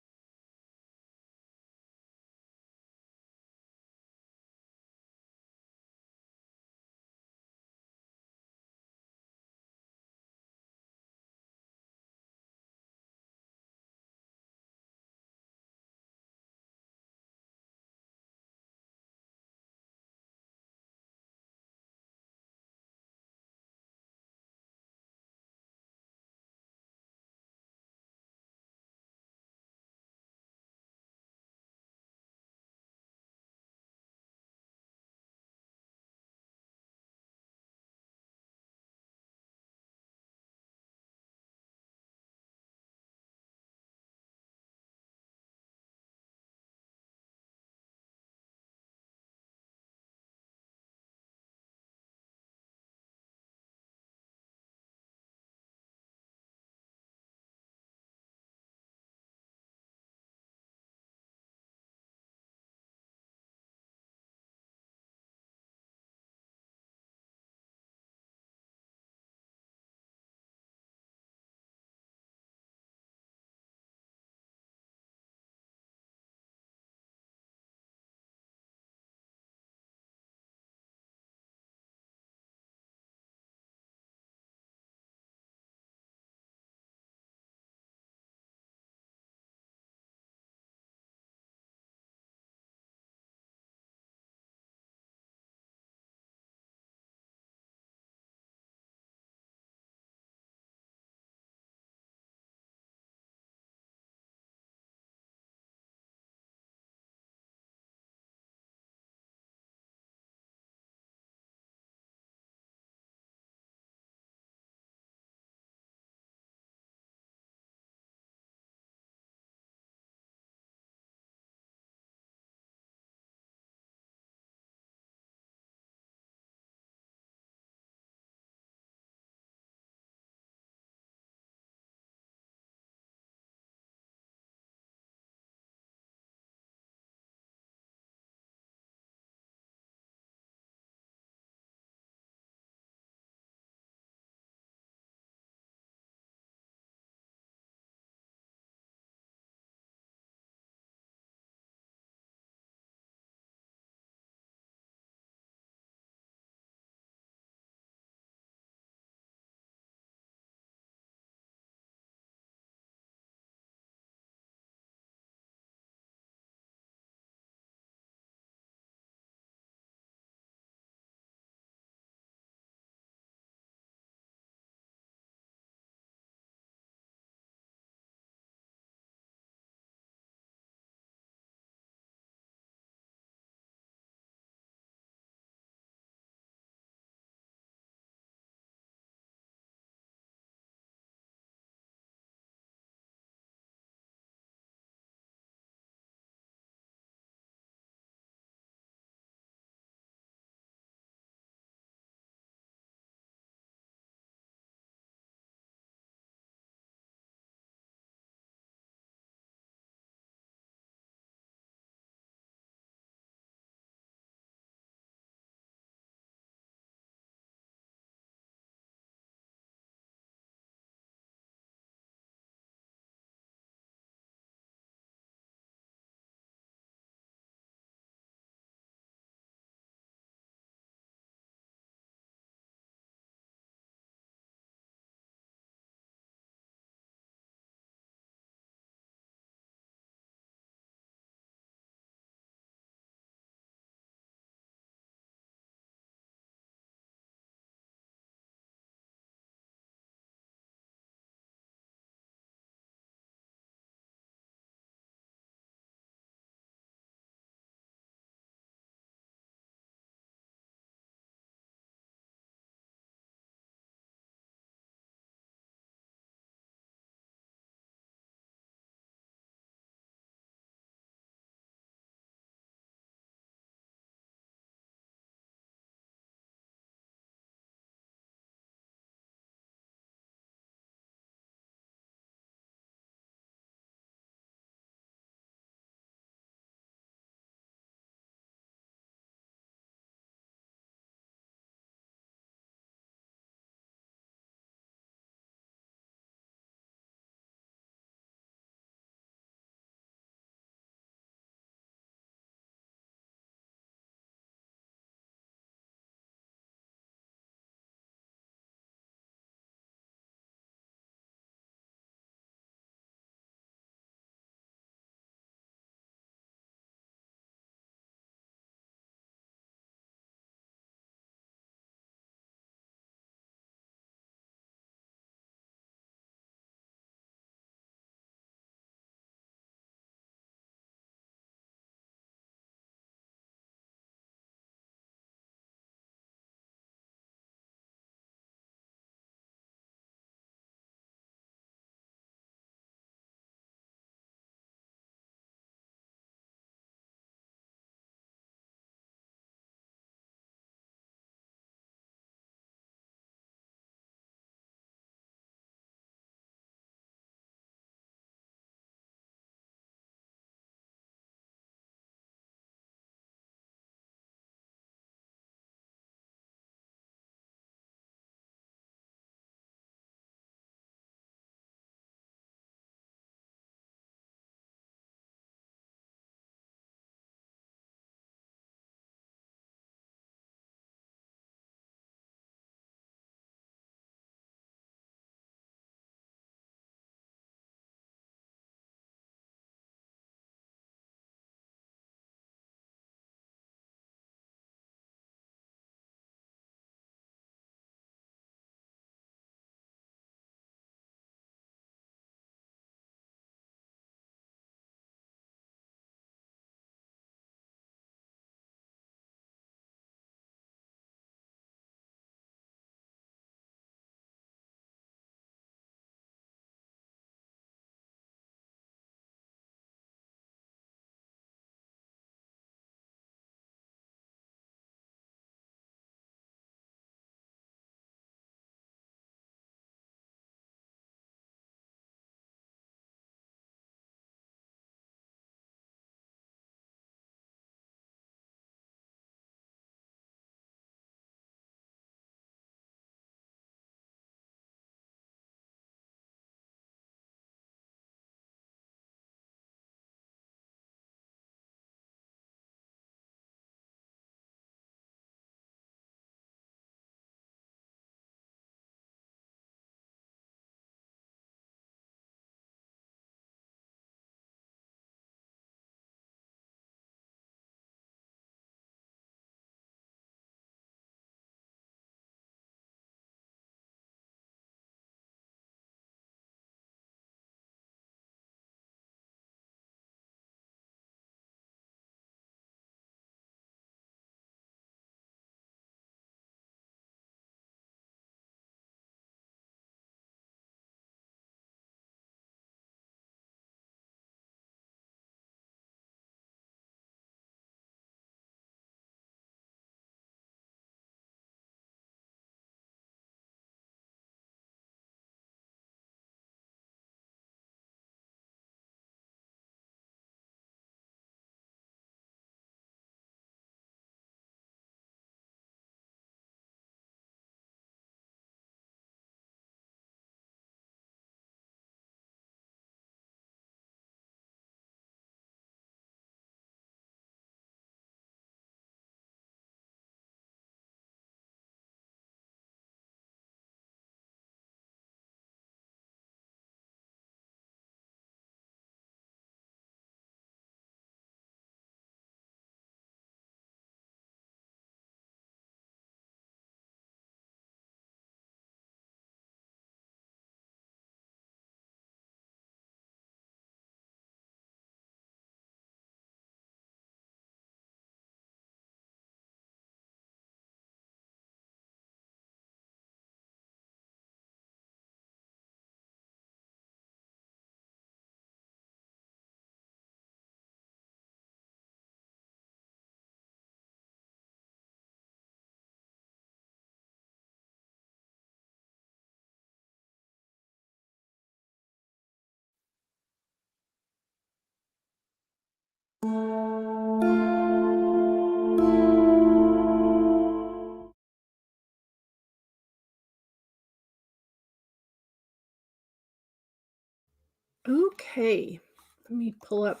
Okay, let me pull up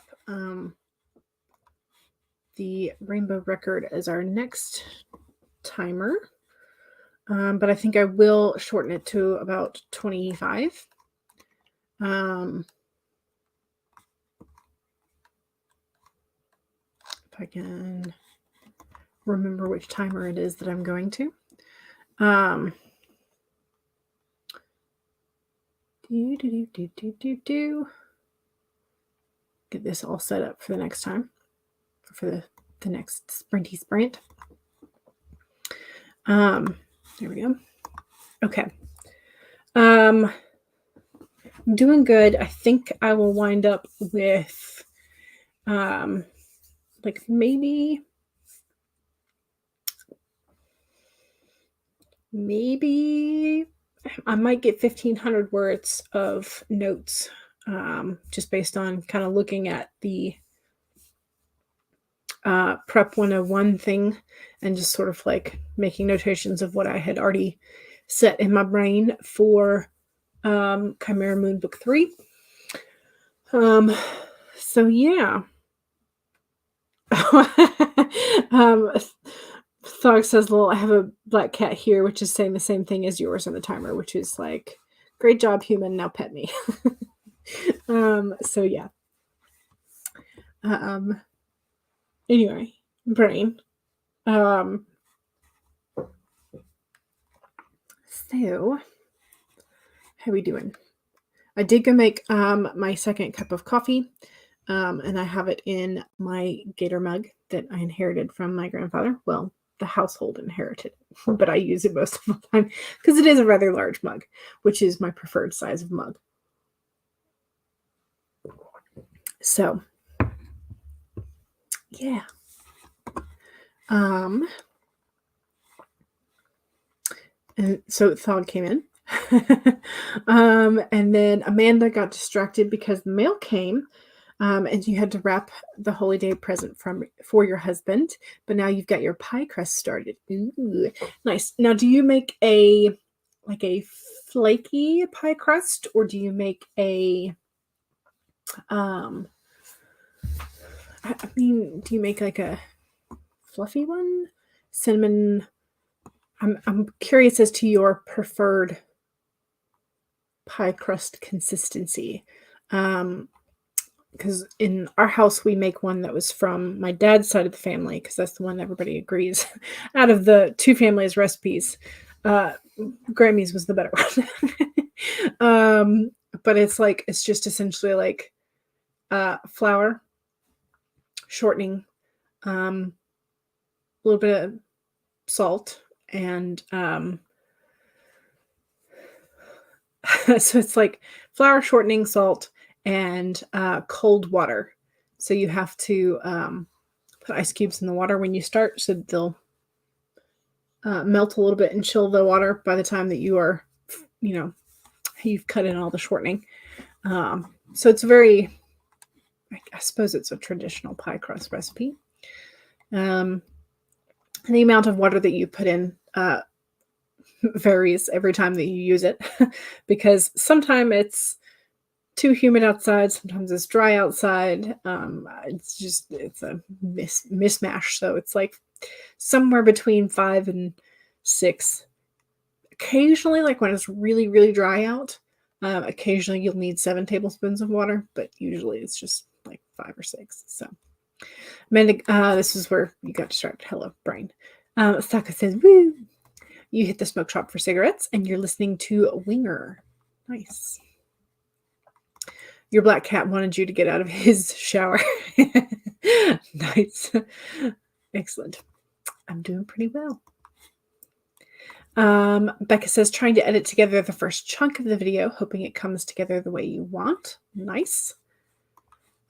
the rainbow record as our next timer. But I think I will shorten it to about 25. If I can remember which timer it is that I'm going to. Get this all set up for the next time, for the next sprinty sprint. There we go. Okay. I'm doing good. I think I will wind up with like maybe I might get 1,500 words of notes, just based on kind of looking at the Prep 101 thing and just sort of like making notations of what I had already set in my brain for Chimera Moon Book 3. So yeah. Thog says, "Lol, I have a black cat here," which is saying the same thing as yours on the timer, which is like, "Great job, human. Now pet me." So yeah. Anyway, brain. So how we doing? I did go make my second cup of coffee, and I have it in my gator mug that I inherited from my grandfather. Well, the household inherited it, but I use it most of the time because it is a rather large mug, which is my preferred size of mug. So, yeah. And so Thog came in. And then Amanda got distracted because the mail came, and you had to wrap the holiday present for your husband. But now you've got your pie crust started. Ooh, nice. Now, do you make a flaky pie crust, or do you make a do you make like a fluffy one? Cinnamon. I'm curious as to your preferred pie crust consistency. Because in our house, we make one that was from my dad's side of the family, because that's the one everybody agrees. Out of the two families' recipes, Grammy's was the better one. But it's just essentially like flour, shortening, a little bit of salt, and so it's like flour, shortening, salt, and cold water. So you have to put ice cubes in the water when you start, so they'll melt a little bit and chill the water by the time that you are, you've cut in all the shortening. So it's very, I suppose it's a traditional pie crust recipe. The amount of water that you put in varies every time that you use it because sometimes it's too humid outside, sometimes it's dry outside. It's a mismatch. So it's like somewhere between 5 and 6. Occasionally, like when it's really, really dry out, occasionally you'll need 7 tablespoons of water, but usually it's just like 5 or 6. So Amanda, this is where you got distracted. Hello, brain. Saka says, "Woo! You hit the smoke shop for cigarettes, and you're listening to Winger. Nice. Your black cat wanted you to get out of his shower." Nice. Excellent. I'm doing pretty well. Becca says, "Trying to edit together the first chunk of the video, hoping it comes together the way you want." Nice.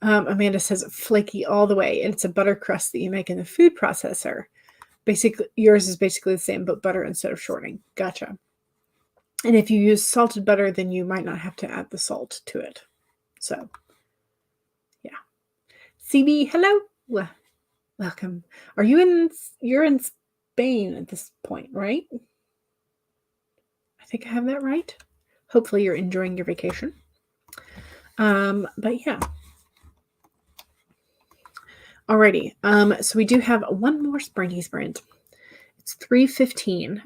Amanda says, "Flaky all the way, and it's a butter crust that you make in the food processor. Basically, yours is basically the same, but butter instead of shortening." Gotcha. And if you use salted butter, then you might not have to add the salt to it. So, yeah. CB, hello. Welcome. You're in Spain at this point, right? I think I have that right. Hopefully you're enjoying your vacation. But yeah. Alrighty. So we do have one more sprinty sprint. It's 3:15.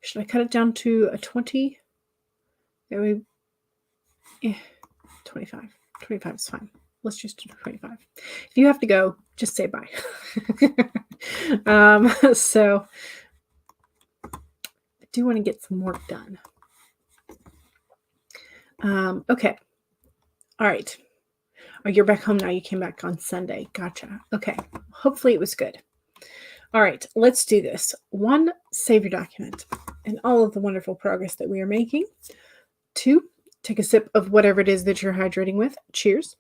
Should I cut it down to a 20? There we 25. 25 is fine. Let's just do 25. If you have to go, just say bye. So I do want to get some work done. Okay. All right. Oh, you're back home now. You came back on Sunday. Gotcha. Okay. Hopefully it was good. All right. Let's do this. 1, save your document and all of the wonderful progress that we are making. 2, take a sip of whatever it is that you're hydrating with. Cheers.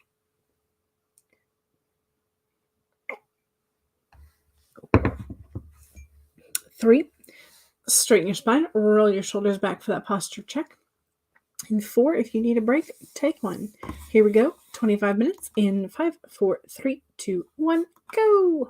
3, straighten your spine, roll your shoulders back for that posture check. And 4, if you need a break, take one. Here we go. 25 minutes in 5, 4, 3, 2, 1, go.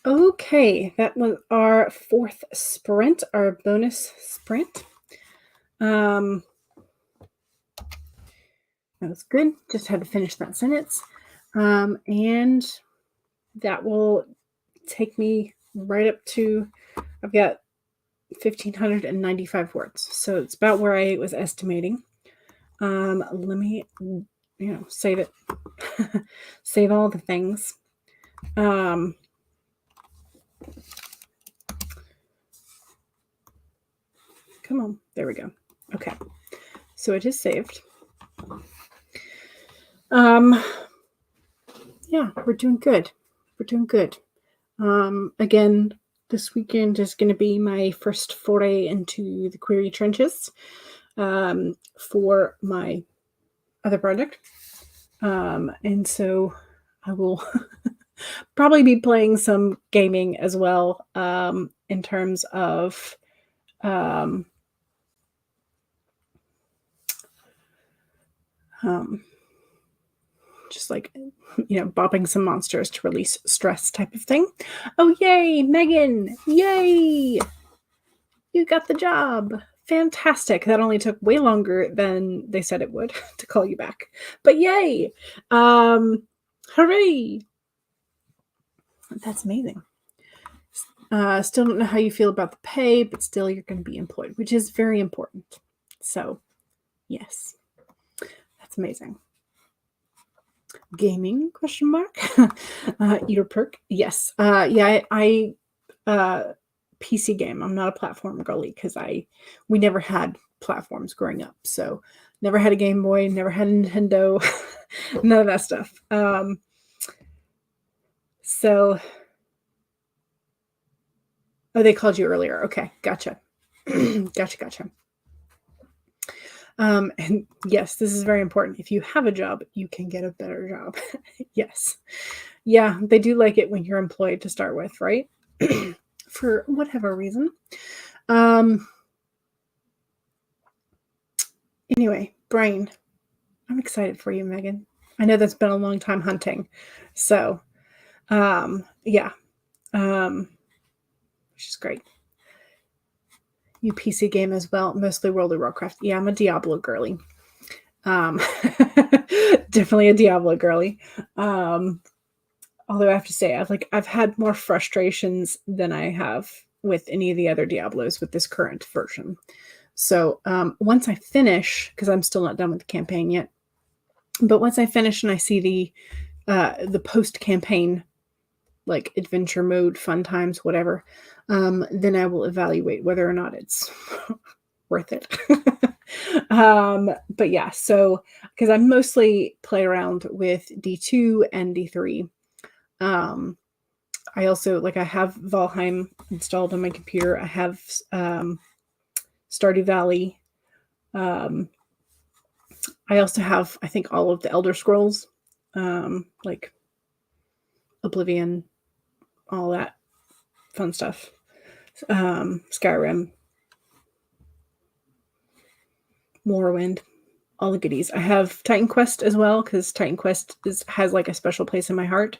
Okay, that was our fourth sprint, our bonus sprint. That was good. Just had to finish that sentence. And that will take me right up to, I've got 1,595 words. So it's about where I was estimating. Let me, save it. Save all the things. Come on. There we go. Okay. So it is saved. Yeah, we're doing good. We're doing good. Again, this weekend is going to be my first foray into the query trenches for my other project. And so I will probably be playing some gaming as well in terms of just like, bopping some monsters to release stress type of thing. Oh, yay, Megan! Yay! You got the job. Fantastic. That only took way longer than they said it would to call you back. But yay! Hooray! That's amazing. Still don't know how you feel about the pay, but still you're going to be employed, which is very important. So, yes. That's amazing. Gaming, question mark? Eater perk? Yes. Yeah, I PC game. I'm not a platform girly because we never had platforms growing up. So never had a Game Boy, never had a Nintendo, none of that stuff. So, oh, they called you earlier. Okay, gotcha. Gotcha. And yes, this is very important. If you have a job, you can get a better job. Yes. Yeah, they do like it when you're employed to start with, right? For whatever reason. Anyway, brain. I'm excited for you, Megan. I know that's been a long time hunting. So, yeah. Which is great. You PC game as well, mostly World of Warcraft. Yeah, I'm a Diablo girly. Definitely a Diablo girly. Although I have to say, I've had more frustrations than I have with any of the other Diablos with this current version. So once I finish, because I'm still not done with the campaign yet, but once I finish and I see the post campaign, like adventure mode, fun times, whatever, then I will evaluate whether or not it's worth it. But yeah, so because I mostly play around with D2 and D3. I also I have Valheim installed on my computer. I have Stardew Valley. I also have, I think, all of the Elder Scrolls, like Oblivion, all that fun stuff. Skyrim, Morrowind, all the goodies. I have Titan Quest as well, because Titan Quest has like a special place in my heart,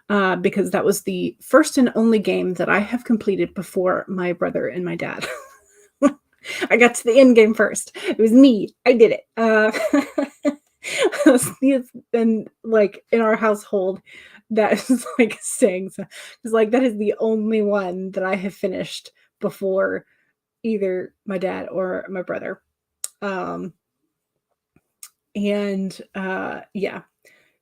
because that was the first and only game that I have completed before my brother and my dad. I got to the end game first. It was me. I did it. And like in our household, that is like saying so. It's like that is the only one that I have finished before either my dad or my brother. Yeah.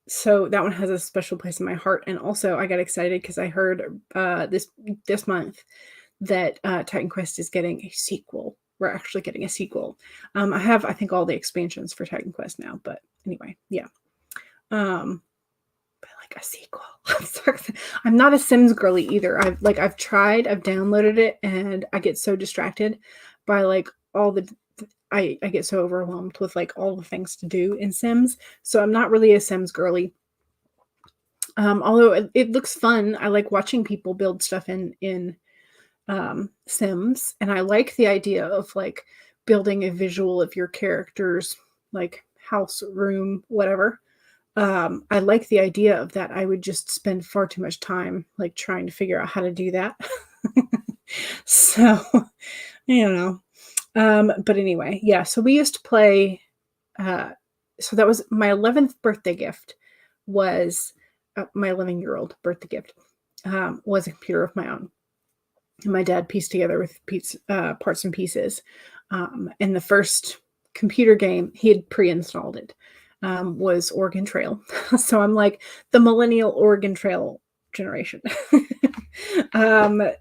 So that one has a special place in my heart. And also I got excited because I heard this month that Titan Quest is getting a sequel. We're actually getting a sequel. I have, I think, all the expansions for Titan Quest now, but anyway, yeah. But like a sequel. I'm not a Sims girly either. I've downloaded it and I get so distracted by like all the I get so overwhelmed with like all the things to do in Sims. So I'm not really a Sims girly. Although it looks fun. I like watching people build stuff in Sims, and I like the idea of like building a visual of your character's like house, room, whatever. I like the idea of that. I would just spend far too much time like trying to figure out how to do that. So, I don't know. But anyway, yeah, so we used to play so that was my 11th birthday gift was my 11-year-old birthday gift was a computer of my own. And my dad pieced together with parts and pieces. And the first computer game, he had pre-installed it, was Oregon Trail. So I'm like the millennial Oregon Trail generation.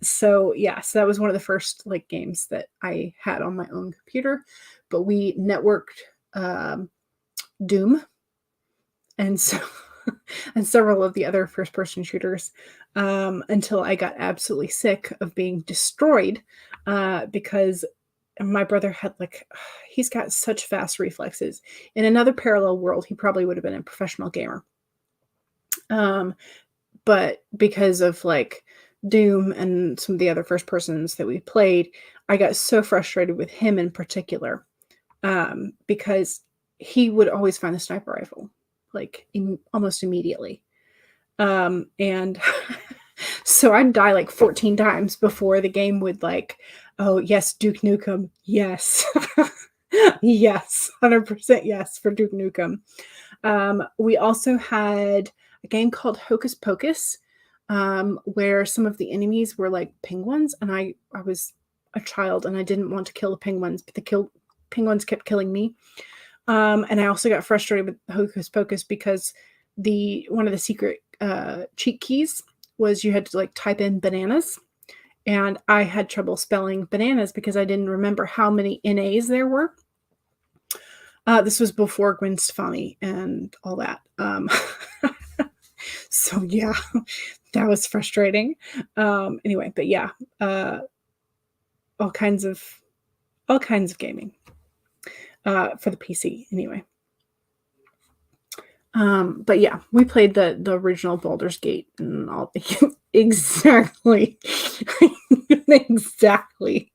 So yeah, so that was one of the first like games that I had on my own computer, but we networked Doom and so and several of the other first person shooters until I got absolutely sick of being destroyed because my brother had like he's got such fast reflexes. In another parallel world, he probably would have been a professional gamer. But because of like Doom and some of the other first persons that we played, I got so frustrated with him in particular because he would always find the sniper rifle like almost immediately. And so I'd die like 14 times before the game would like, oh yes, Duke Nukem. Yes. Yes, 100% yes for Duke Nukem. We also had a game called Hocus Pocus, where some of the enemies were like penguins, and I was a child and I didn't want to kill the penguins, but the penguins kept killing me. And I also got frustrated with Hocus Pocus because one of the secret cheat keys was you had to like type in bananas, and I had trouble spelling bananas because I didn't remember how many NAs there were. This was before Gwen Stefani and all that. So yeah, that was frustrating. Anyway, but yeah, all kinds of gaming for the PC anyway. But yeah, we played the original Baldur's Gate and all exactly. Exactly.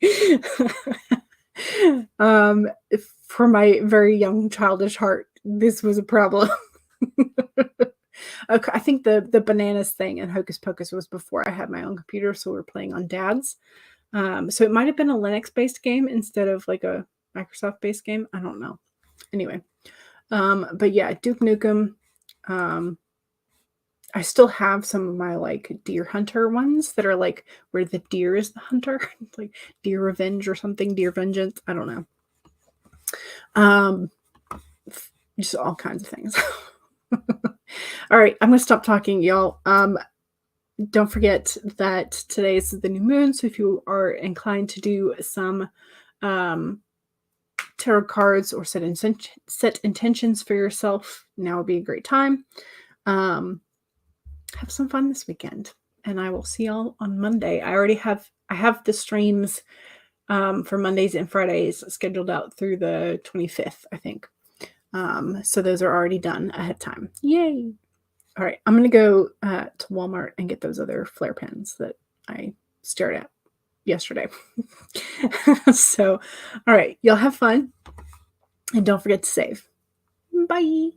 For my very young childish heart, this was a problem. Okay, I think the bananas thing and Hocus Pocus was before I had my own computer, so we were playing on Dad's. So it might have been a Linux-based game instead of like a Microsoft-based game. I don't know. Anyway, but yeah, Duke Nukem. I still have some of my like Deer Hunter ones that are like where the deer is the hunter, like Deer Revenge or something, Deer Vengeance. I don't know. Just all kinds of things. All right, I'm gonna stop talking, y'all. Don't forget that today is the new moon, so if you are inclined to do some tarot cards or set intentions for yourself, now would be a great time. Have some fun this weekend, and I will see y'all on Monday. I have the streams for Mondays and Fridays scheduled out through the 25th, I think. So those are already done ahead of time. Yay! All right, I'm going to go to Walmart and get those other flare pens that I stared at yesterday. So, all right, y'all have fun. And don't forget to save. Bye.